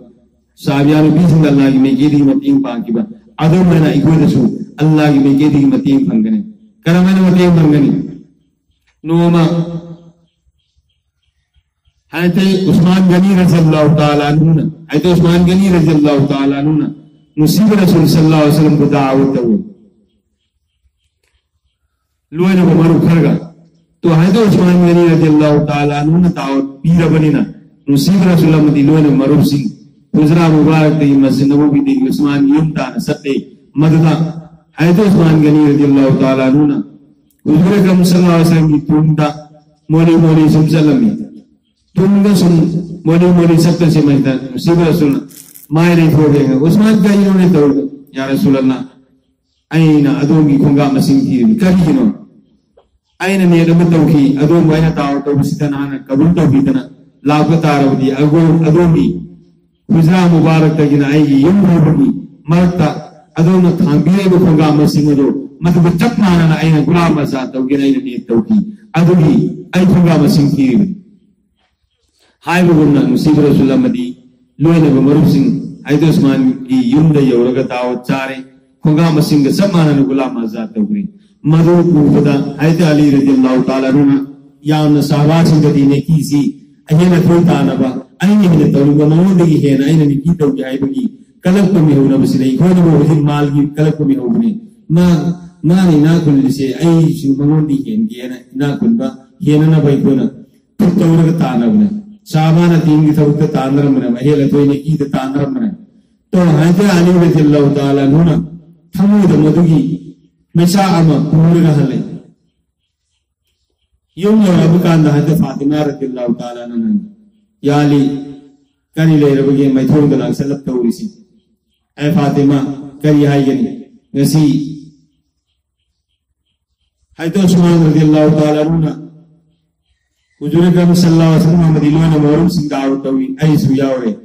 साहबिया नबी सिंगा अल्लाह की मेकेदी मतींग बांकीबा अदम मैंने इकोई दसु अल्लाह की मेकेदी मतींग फंगने करमैंने मतींग फंगने नोमा हैते उस्मान गनी रज़ियल्लाहु ताला अन्हु हैते उस्मान गनी रज़ियल्लाहु ताला अन्हु मुसीब रसूल सल्लल्लाहु अलैहि वसल्लम को दावत दो लोए ने मरु खरगा तो हैदर उस्मान गनी रज़ियल्लाहु ताला अन्हु ने दावत पीरा बनिना मुसीब रसूल मदी लोए ने मरु सिंह गुजरा मुबारक ते मस्जिद नबवी दे उस्मान युमता न सत्ते मददा हैदर उस्मान गनी रज़ियल्लाहु ताला अन्हु ने गुजरे कम सल्लल्लाहु अलैहि वसल्लम की तुमदा मोली मोली सुमसलमी तुमदा सुम मोली सत्ते से मैदा मुसीब रसूल मायरे फोड़ेगा उस्मान गनी ने तो या रसूल अल्लाह आईना अदोंगी खोंगा मसिंग थी करिनो आईना ने दम तौकी अदों वायना ताव तो बिसितना ना कबूल तो बितना लापतारवदी अदोंगी गुजरा मुबारक तगिना आईगी यम होगी मरता अदों न थांबिए को खोंगा मसिंग दो मतलब चप माना ना आईना गुलाम मसा तौगी आईना ने तौकी अदोंगी आई खोंगा मसिंग थी हाय बुगुना मुसीब रसूल मदी लोयने बमरुब सिंह आयदो उस्मान की युम दे योरगा ताव चारे खोंगा मसिंग समाना न गुलाम मसा तौगी मधु कुबदा हैदर अली रज़ियल्लाहु ताला अन्हु याम साहबाज गदी ने कीसी अहेना थोता नबा अइने ने तौलुगा मौदगी हेना अइने नि की तौगी आइबगी कलक को में होना बस नहीं खोने वो हिन माल की कलक को में होने ना नहीं ना कुल से आई सु मौदी हेन गेना ना कुलबा हेना ना भाई कोना तो तौलुगा ताना बने साहबाना तीन की तौलुगा तानर मने हेला तो ने की तानर मने तो हैदर अली रज़ियल्लाहु ताला अन्हु ना थमु द मधुगी मैसा अमा पूरा हले यूं अब कांदा है फातिमा रज़ियल्लाहु ताला अन्हा याली करी ले रबगे मैं थोड़ गला सलब तौरीसी ऐ फातिमा करी हाय गनी नसी हैदर उस्मान रज़ियल्लाहु ताला अन्हा हुजूर अकरम सल्लल्लाहु अलैहि वसल्लम मदीना में मोरम सिंगाव तवी ऐ सुयावरे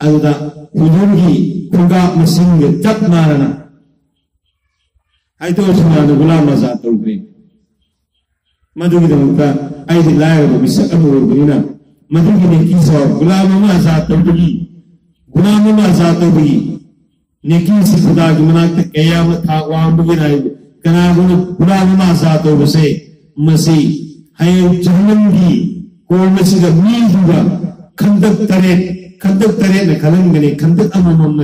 अदा हुजूर की खुगा मसिंग तक मारना हैदर उस्मान गुलाम मसा तौरी मधुगी दमुका ऐदि लायर को बिसक अमुरबनिना मधुगी ने कीसा गुलाम मसा तौरी नेकी से खुदा की मनाते क़यामत था वहां बगिना कना गुलाम मसा तौबसे मसी है जहन्नम की को मसी का मील हुआ खंदक तरे ने खलंगने खंदक अमम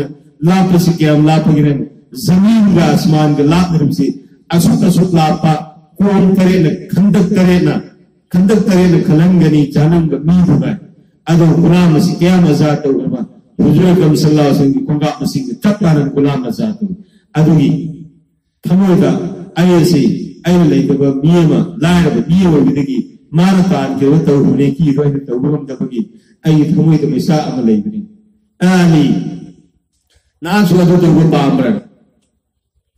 लाप से क्या लाप गिरन जमीन का आसमान का लाप से असुत लापा कोन करे न खंदक करे न खंडक तरेन खलंगनी जानंग मीदुगा अदो गुलाम से क्या मजा तो बा हुजूर कम सल्लल्लाहु अलैहि वसल्लम की कुंगा मसिंग चप्पान गुलाम मजा तो अदुगी थमोदा अयसे अय लेकबा मियमा लायब मियमा बिदगी मारतान के तो हुने की रोय तो गुम दबगी अय थमोदा मिसा अम लेबनी आली नासु अदो तो बामर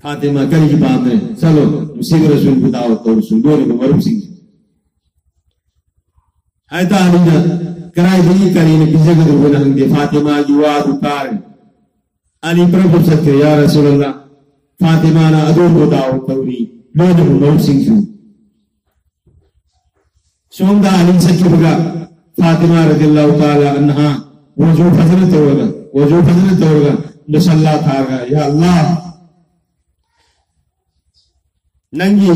फातिमा करी बामर चलो मुसीब रसूल बुदाव तो सुंदर को मरुम सिंह आयता अलीना कराई दी करी ने किसे को बोला हंगे फातिमा युवा दुकार अली प्रभु सत्य या रसूल अल्लाह फातिमा ना अदो बुदाव तौरी लोन को मरुम सिंह सोमदा अली सच्ची बगा फातिमा रज़ियल्लाहु ताला अन्हा वजू फजर तोरगा मुसल्ला थागा या अल्लाह नंगी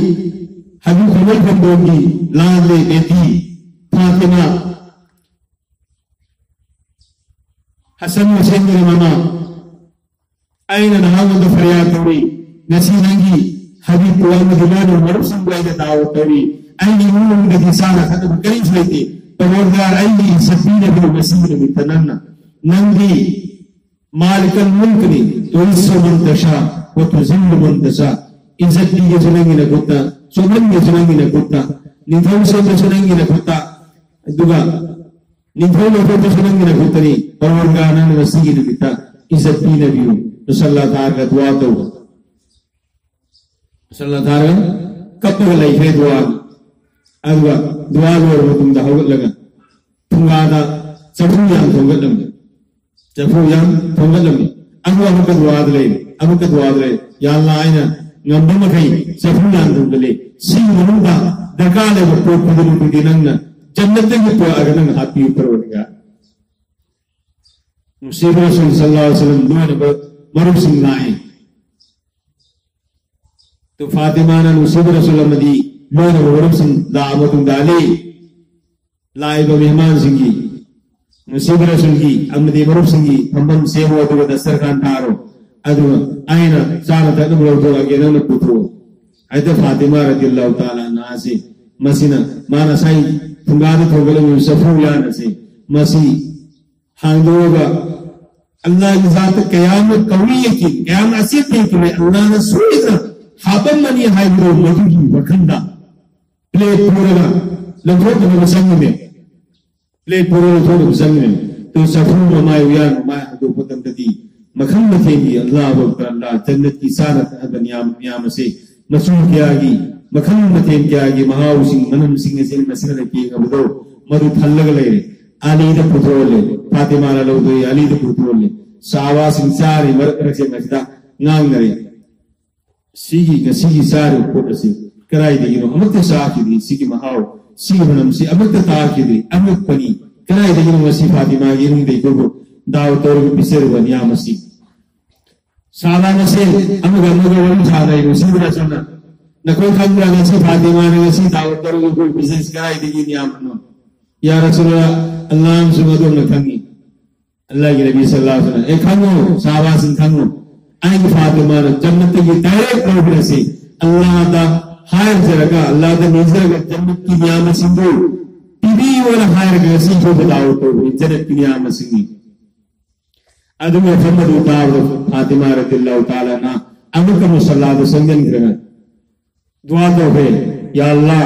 हबी खुमल बंदोगी लाले बेटी फातिमा हसन हुसैन के मामा आईना नहावंद फरियाद तोड़ी नसी नंगी हबी पुआल मदीना मरब संगलाइदा दाव तोड़ी आईनी मुंग दगी सारा खत्म करी फैती परवरदार आईनी सफीना बिन मसीह बिन तनन्ना नंगी मालिकल मुल्क ने तुइस्सु मन तशा व तुज़िल्लु मन तशा इज्जत दी के चलेंगे न कुत्ता सोमन के चलेंगे न कुत्ता निधन से चलेंगे न कुत्ता दुगा निधन से चलेंगे न कुत्ता नहीं परवरदार ने वसीयत ने बिता इज्जत दी ने बियो तो सल्लल्लाहु ताला दुआ तो सल्लल्लाहु ताला कब तक लाइफे दुआ अगवा दुआ और तुम दा होगत लगा तुंगा दा सबू याम होगत लगा सबू याम होगत लगा अगवा होगत दुआ दे या अल्लाह आइना ngam makai safuna ndule si mununda dakale ko pudulu kudinanga jannat ke po aganang happy perwanga Muhammad Rasul sallallahu alaihi wasallam duane marum singai to Fatima na Muhammad Rasul madi duane marum sin da'awatung dali lai ba mehman singi Muhammad Rasul ki amadi marum singi thambam sewa to dasarkan taro adu aina sara ta dum lo lagi na putro aida Fatima radhiyallahu ta'ala anha se masina mana sai thungada thogale yusufu ya na se masi handoga Allah की ज़ात क़यामत कौनी है कि क़यामत ऐसी थी कि मैं अल्लाह ने सुईज़ हाबम मनी हाई ब्रो मधुगी वखंडा प्लेट पूरा लगभग तो बसंग में प्लेट पूरा लगभग बसंग में तो सफरू ममाय उयान ममाय हदो पतम तदी मखन मथेगी अल्लाह अकबर अल्लाह जन्नत की सारत दुनिया में से मसूल क्या आगी मखन मथेन क्या आगी महाउ सिंह मनम सिंह से मसला की गबदो मधु थल्लग ले Ali the Putrole, Fatima Lodi, Ali the Putrole, Sawa Sinsari, Merkase Majda, Nangari, Sigi, Sigi Sari, Potasi, Karai, Amata Saki, Sigi Mahau, Sivanam, Si Amata Taki, Amat Pani, Karai, the University Fatima, Yin the Gogo, Dao Tor Piserva, Yamasi. Sala say, Amagamu Sada, Sivasana, Nakokanga, Si Fatima, Si Dao Tor Business Guy, the Yamano. Ya Rasulullah Allah subhanahu wa ta'ala Allah के नबी सल्लल्लाहु अलैहि वसल्लम एक खानो सावासिन खानो आएंगे फातिमा ने जन्नत की डायरेक्ट प्रोग्रेस से अल्लाह दा हायर जगह अल्लाह दा निज़र का जन्नत की नियामत सिंधु टीवी वाला हायर का सिंधु बताओ तो जन्नत की नियामत सिंधी अदम मोहम्मद उतार फातिमा रज़ियल्लाहु ताला ना अमर का मुसल्ला तो संजन करेगा दुआ तो है या अल्लाह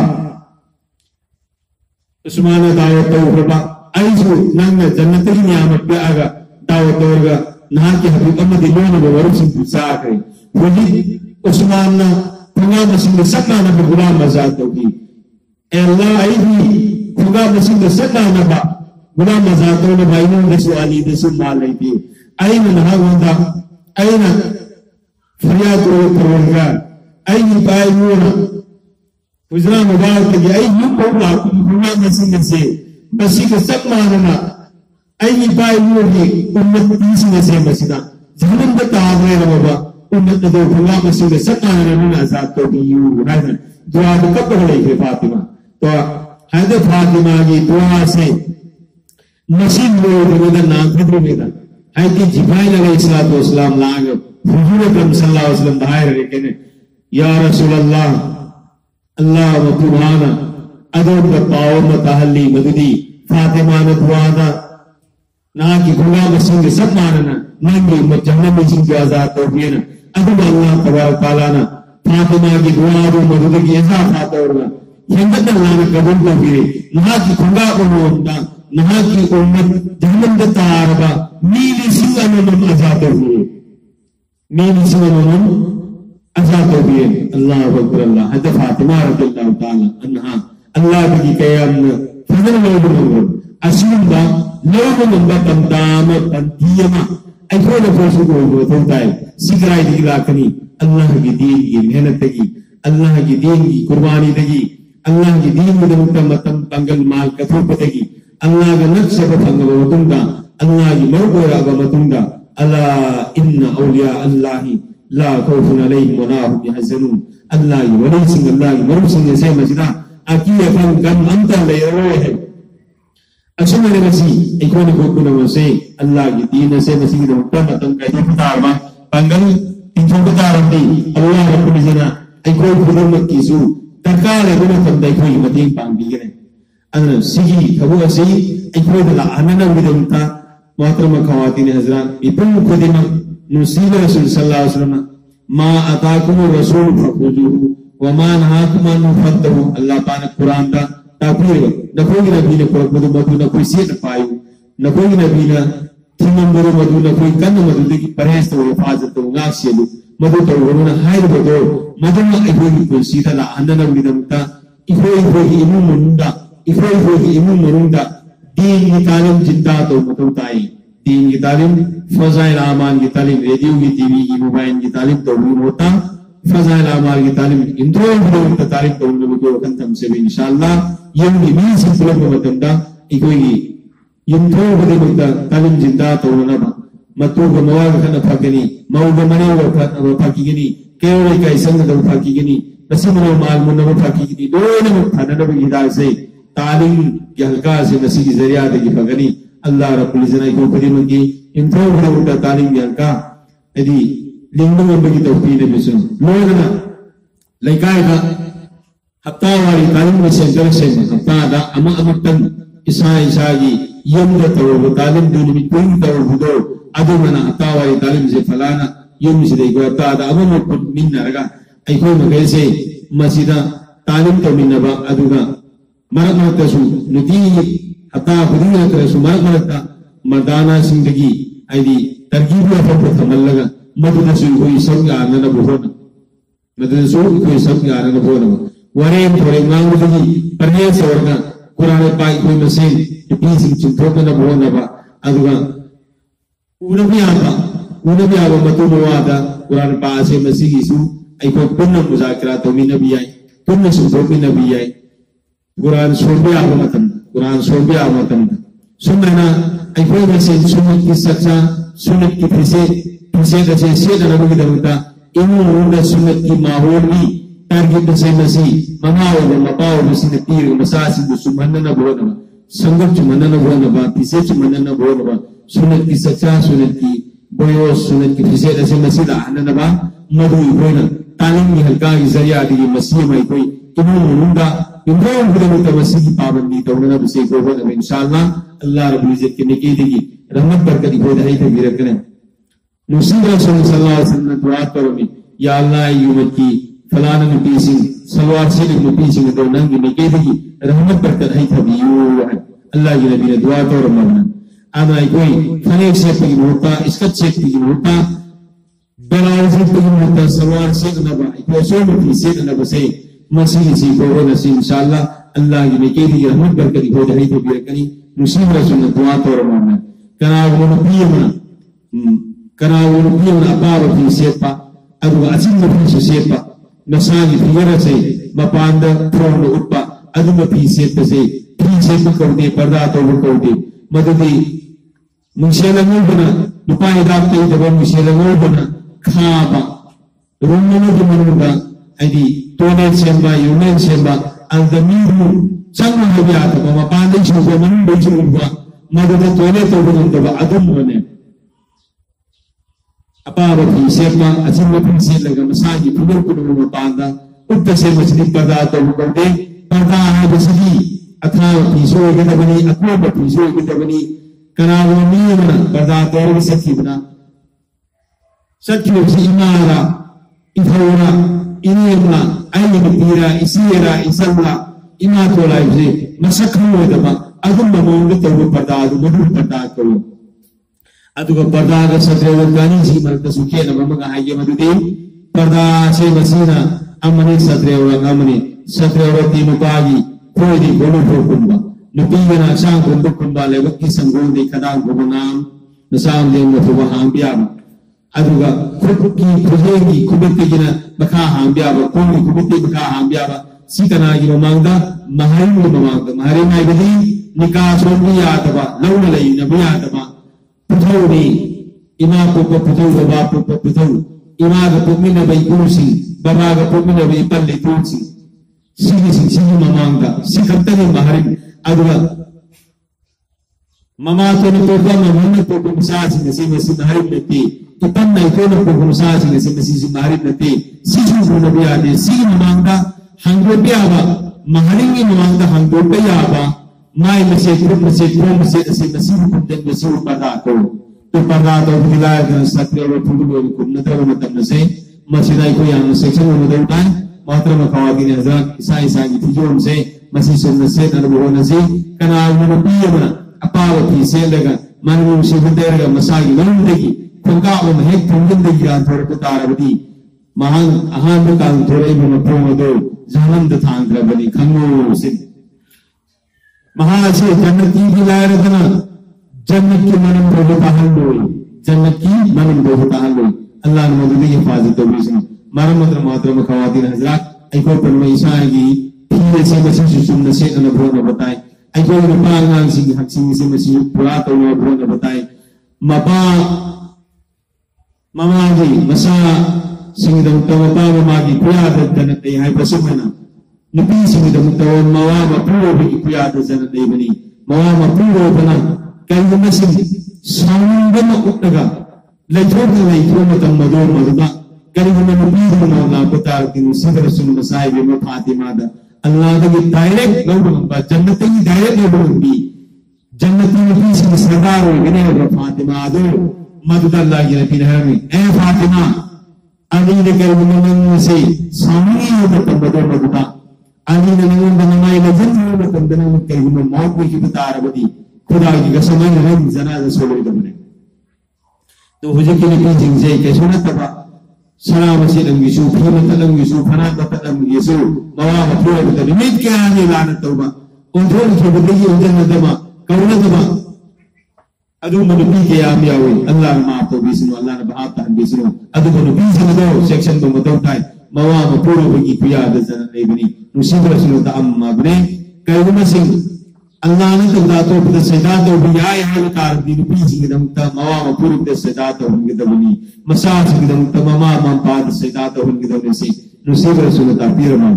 Usmana dawo tawba aizu nangna jannati niyamat pe aga dawo tawga nahan ke habib amadi lona ba warusin pusa kai wali Usmana punga masin de sakna na gulam mazat togi Allah aihi punga masin de sakna na ba gulam mazat na bainu de suali de sumal thi aina na wanda aina faryad ro parwarga aini bainu Uzra Mubarak ke ai yu ko la kuma masin se basi ke sab manana ai ni bai yu ni ummat tin se masida zaman da ta re na baba ummat da kuma masin ke sab manana na azab to yu hadan dua da kab le ke Fatima to hada Fatima ki dua se masin lo da naam khidru me da ai ki Jibril alayhi salatu wasalam lag Huzur Akram sallallahu alaihi wasallam bahir re ke ya Rasulullah Allah wa Qur'ana अदोब पाव मतहल्ली मदुदी फातिमा ने दुआदा ना की खुदा मसीह सब मानना नंगी जन्नत में जिंदगी आजाद तो भी ना अदब अल्लाह तबारक तआला ना फातिमा की दुआ दो मदद की ऐसा खाता होगा हिंदत अल्लाह ने कबूल कर ली ना की खुदा उन्होंने ना की उम्मत जन्नत में तारबा नीली सिंगा में आजाद हो गई नीली सिंगा में आजाद हो गई अल्लाह अकबर अल्लाह हज़रत फातिमा रज़ियल्लाहु ताला अन्हा अल्लाह की कयाम फजल लोगों असुंबा लोगों में तमदाम तंतियमा ऐसे लोगों से कोई होता है सिगराई दिलाकनी अल्लाह की दीन की मेहनत की अल्लाह की दीन की कुर्बानी दगी अल्लाह की दीन में मतम तंगल माल कथोपत की अल्लाह का नक्श बंग मतुंगा अल्लाह की मरगोरा मतुंगा अला इन्ना औलिया अल्लाह ला खौफुन अलैहिम वला हुम यहज़नून अल्लाह की वली सिंह अल्लाह की मरु सिंह से मजना अकीया फन गम अंता ले रहे हैं असमने मसी इकोनी कोकुन मसे अल्लाह की दीन से मसी की मतम मतम का हिफतारमा पंगल इंफतारंदी अल्लाह रब्बुल जना इकोई खुदमत कीसु तकाले गुना तंदई कोई मतीन पांगीगने अन सिगी खबु असी इकोई दला अनना विदमता मोहतरम खवातीन हज़रात इपुन खुदिम नुसीब रसूल सल्लल्लाहु अलैहि वसल्लम मा अताकुम रसूल फखुजुहु व मा नहाकुम अन फद्दहु अल्लाह पाक कुरान दा ताकूर न कोई नबी ने मधु मधु न कोई से न पायु न कोई नबी ने थिमंदर मधु न कोई कन्न मधु की परहेज तो हिफाजत तो गासियलु मधु तो उन्होंने हायर बदो मधु में इकोई को सीधा ला अन्ना विदमता इकोई इमु मुरुंदा दीन की तालीम जिंदा तो मतुताई दीन की तालीम फज़ाइल आमाल की तालीम रेडियो की टीवी की मोबाइल की तालीम तो होता फज़ाइल आमाल की तालीम इंट्रो की तालीम तो उन लोगों को कंतम से भी इंशाअल्लाह यम की भी सिलसिले में मतंदा इकोई इंट्रो की तालीम जिंदा तो होना मतो गमवाग खन फकनी मऊ गमने वो फकीगनी केवल का संग दो फकीगनी नसीमनो माल मुन्नो फकीगनी दोनों में खाना भी हिदायत से तालीम के हल्का से नसी की जरिया देगी फगनी अल्लाह रब्बुल इज़्ज़त को करीम की इंट्रो की तालीम के हल्का यदि लिंगों में बगी तौफीक ने बिसुन लोगना लेकाय का हफ्ता वाली तालीम में से हफ्ता दा अमा अमतन ईसाई यम तो तालीम दुनिया में कोई तो हुदो अदो मना हफ्ता वाली तालीम से फलाना यम से देखो हफ्ता दा अमा मत मिन्ना रगा ऐको में कैसे मस्जिदा तालीम तो मिन्ना बा अदुगा मरक मतसु नुती हता खुदिया तरसु मरक मरता मदाना सिंदगी आईदी तरकीब अफर थमलगा मददसु कोई सब आनन बोहन मददसु कोई सब आनन बोहन वरे थोड़े मांगुदगी परने सवरगा कुरान पाई कोई मसेन पीसिंग चिंतोकन बोहन बा अदुगा उनबी आबा मतु मवादा कुरान पासे मसीगिसु आइको पुन्न मुजाकरा तो मी नबी आई पुन्न सुबो मी नबी आई कुरान सोबे आमतम सुनना ऐकोई में से सुनत की सच्चा सुनत की फिसे कसे से दरबी दरुता इनु रुंदा सुनत की माहौल में टारगेट से मसी मनाओ मपाओ मसी तीर मसासी सुमनन बोलना संगत चुमनन बोलना फिसे चुमनन बोलना सुनत की सच्चा सुनत की बोयो सुनत की फिसे कसे मसी लाहनन बा मधु बोलना तालीम की हल्का की जरिया दी मसी में कोई इनु रुंदा इंद्रों को मुतवस्सी की पाबंदी तो उन्होंने बसे को होना इंशाअल्लाह अल्लाह रब्बुल इज़्ज़त की निकी देगी रहमत बरकत हो जाए तो भी रखने मुस्लिम रसूल सल्लल्लाहु अलैहि वसल्लम दुआ करो में या अल्लाह युमत की फलाना नबी सिंह सलवार से नबी सिंह तो नंगी निकी देगी रहमत बरकत है तभी यो अल्लाह की नबी ने दुआ करो मरना आना कोई फने से भी होता इसका चेक भी होता बलाउ से भी होता सलवार से नबा को सो में से नबा से मसीह सी को नसी इंशाअल्लाह अल्लाह की नेकी दी रहमत बरकत हो जाए तो भी रखनी मुस्लिम रसूल दुआ तो रमाना कनावुन पियम अपार fi sepa abu asin fi sepa nasani figura se mapanda thron uppa adu fi sepa se fi sepa ko de parda to ko de madudi mushela ngubna dupai dakte de mushela ngubna khaba rummu de manuga adi toilet semba yunen semba aldamiru sangu habya to mapanda chu ko manu be chu ba madudi toilet to ko de adum ne apa fi sepa asin fi sepa ga masagi pulur ko mapanda utta se masjid parda to ko de पर्दा है अथाव फीसो गदबनी अकोब फीसो गदबनी कनागो मीमना पर्दा तोर सखीबना सखी इमारा इथौरा इनेमना आइने पीरा इसीरा इसला इमा तो लाइजे मसक होदबा अदुम ममोंग तोब पर्दा मधुर पर्दा करो अदुगा पर्दा ग सद्रेव गानी जी मरत सुखे नमगा हाये मदुदे पर्दा से मसीना अमने सद्रेव अमने सद्रेव तिनुपागी कोई गोलो कुंबा नुपीगना सांग कुंबा कुंबा लेवकी संगों दे खदा गुबनाम नसाम दे मथुबा हांबिया अदुगा खुबकी खुजेगी खुबती गिना बखा हांबिया कोई खुबती बखा हांबिया सीकना गी ममांगदा महरी नाइबदी निका सोनी यादबा लौन लई नबिया दबा पुथौनी इमा पुप पुथौ बा पुप पुथौ इमा ग पुमिना बै कुरसी बाबा ग पुमिना बै पल्ली तुसी सिगी ममांगदा सिकंतनी महरी अदुगा ममा तो तो ममन तो मुसासी नसी नसी महरी नती इतन नहीं तो मुसासी नसी नसी महरी नती सिजु नबिया दे सिगी ममांगदा हंगोबियाबा महरिंगी ममांगदा हंगोबियाबा माई मसे ग्रुप मसे असे नसी कुंदन नसी पर्दा को तो पर्दा तो बिलाय सत्य और फुगलो कुन्नतर मतम नसे मसिदाई को यान सेक्शन में दौड़ाय मात्र मखावादी ने हजरत ईसा की फिजोम से मसी सुन से अनुभव नसी कना मनपियबना अपाव फी से लगा मनमु से बंदेरगा मसागी लंदगी खुंगा ओ महे खुंगंदगी रा थोर पतारबदी महान अहान काल थोरे में प्रोमदो जानंद थांग्रबनी खंगो से महासे जन्नती की लायरदना जन्नत की मनम दो ताहल्लोई जन्नत की मनम दो ताहल्लोई अल्लाह ने मदद की हिफाजत तो भी सुन मरमत मात्र खवातीन हजरत ऐको पर में ईसागी फिर से मसी सुन से अनुभव न बताए ऐको ने पांगांग सिंह हक सिंह से मसी पूरा तो अनुभव न बताए मपा ममा जी मसा सिंह दम तो मपा ममा की प्याद जन्नत है पसमना नुपी सिंह दम तो मवा मपूरो भी प्याद जन्नत है बनी मवा मपूरो बना कई मसी साउंड उठगा लेथो मतम मदो मदुदा करीबन नबी मौला पतार दिन सदर सुन मसाइब में फातिमा दा अल्लाह दा डायरेक्ट लौबा जन्नत की डायरेक्ट लौबी जन्नत में भी सरदार हो गने है फातिमा दो मदद अल्लाह की नबी है ए फातिमा अली ने करीबन मन से सामने मतम मदो मदुदा अली ने नमन बनमाई लजन मतम दन करीबन मौत की पतार बदी खुदा की कसम है जनाजा सोले दमने तो हुजे की नबी जिंजे के सुनत तबा सलाम से लंगिसु फीमत लंगिसु फनात लंगिसु मवा मफूर बद निमित के आने लानत तौबा उन्हों के बदली उजन दमा कौन दमा अदु मनपी के आम यावे अल्लाह माफ तो बिसनो अल्लाह ने बात तन बिसनो अदु मनपी से दो सेक्शन में मतो थाय मवा मफूर बगी पिया द जन ने बनी मुसीबत सुनो ता अम्मा बने कयुम सिंह अल्लाह ने तौदा तो पद सदा तो बिया हाल कार दिन पीजी दम ता मवा मफूर पद सदा तो होंगे दबनी मसाज दम ता ममा मम पाद सदा तो होंगे दबने से मुसीबत सुनो ता पीर मान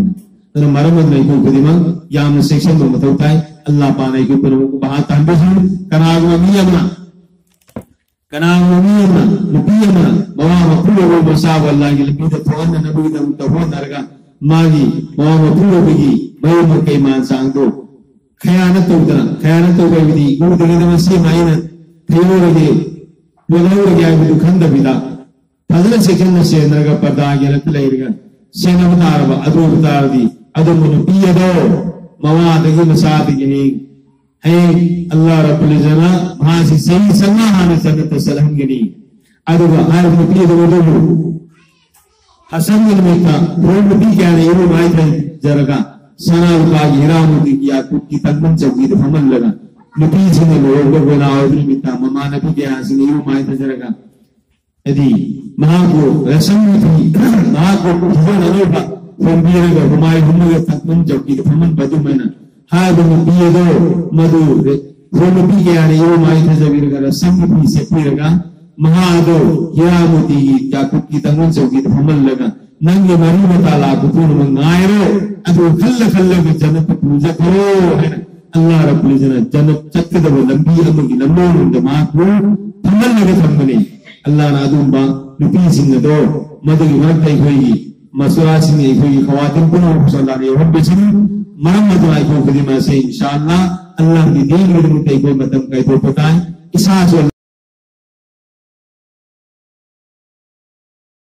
तो मरमत नहीं को कदिमा याम सेक्शन में मतो थाय अल्लाह पाने के पर बहा तान बजन कनाग मियमा नबियमा मवा मफूर वो मसा वल्लाह की लबी तो फोन नबी दम तो हो नरगा मागी मवा मफूर बगी मय मके मान सांगो खयानत तो गई गुरुदगे नमसे मायना थेरो लगे लोगो लगे आय दुखंद बिदा फजल सेकंड से नरगा पर्दा गेलत लेरगा सेना बतारबा अदो बतारदी अदो मन पियदो मवा दगे मसादगे हे अल्लाह रब्बुल इज्जत भासी सही सन्ना हाने जन्नत सलहंगनी अदो हार मन पियदो दो हसन में था रोड भी क्या नहीं रो माय जरगा सना का हिरामुदी किया कुकी तनमन चौकी तो हमन लगा नुपी जिने लोग बना और मिता ममा नबी के आसिन यू माय तजरगा यदि महाको रसम थी महाको भवन अनोबा फंबीरगा हमाय हमगे तनमन चौकी तो हमन बदु मैना हाय बनु पियदो मधु नुपी के आने यू माय तजरगा रसम भी से पिरगा महादो हिरामुदी क्या कुकी तनमन चौकी तो हमन लगा नंगे मरी बताला कुतुन मंगायरो अदो खल्ल के जन्नत पूजा करो है अल्लाह रब्बुल इज्जत जन्नत चक्कद लंबी अमगी लंबो दमाको थमल लगे थमने अल्लाह ना दुबा नुपी सिंह दो मदगी वरतई होई मसुरासिंग अखोई खवातिन पुनः खुशला यौहन बेसिन मरम मदुरा अखोई खुदिमा से इंशाअल्लाह अल्लाह की दीन के मुते कोई मतम कई तो पताएं इसा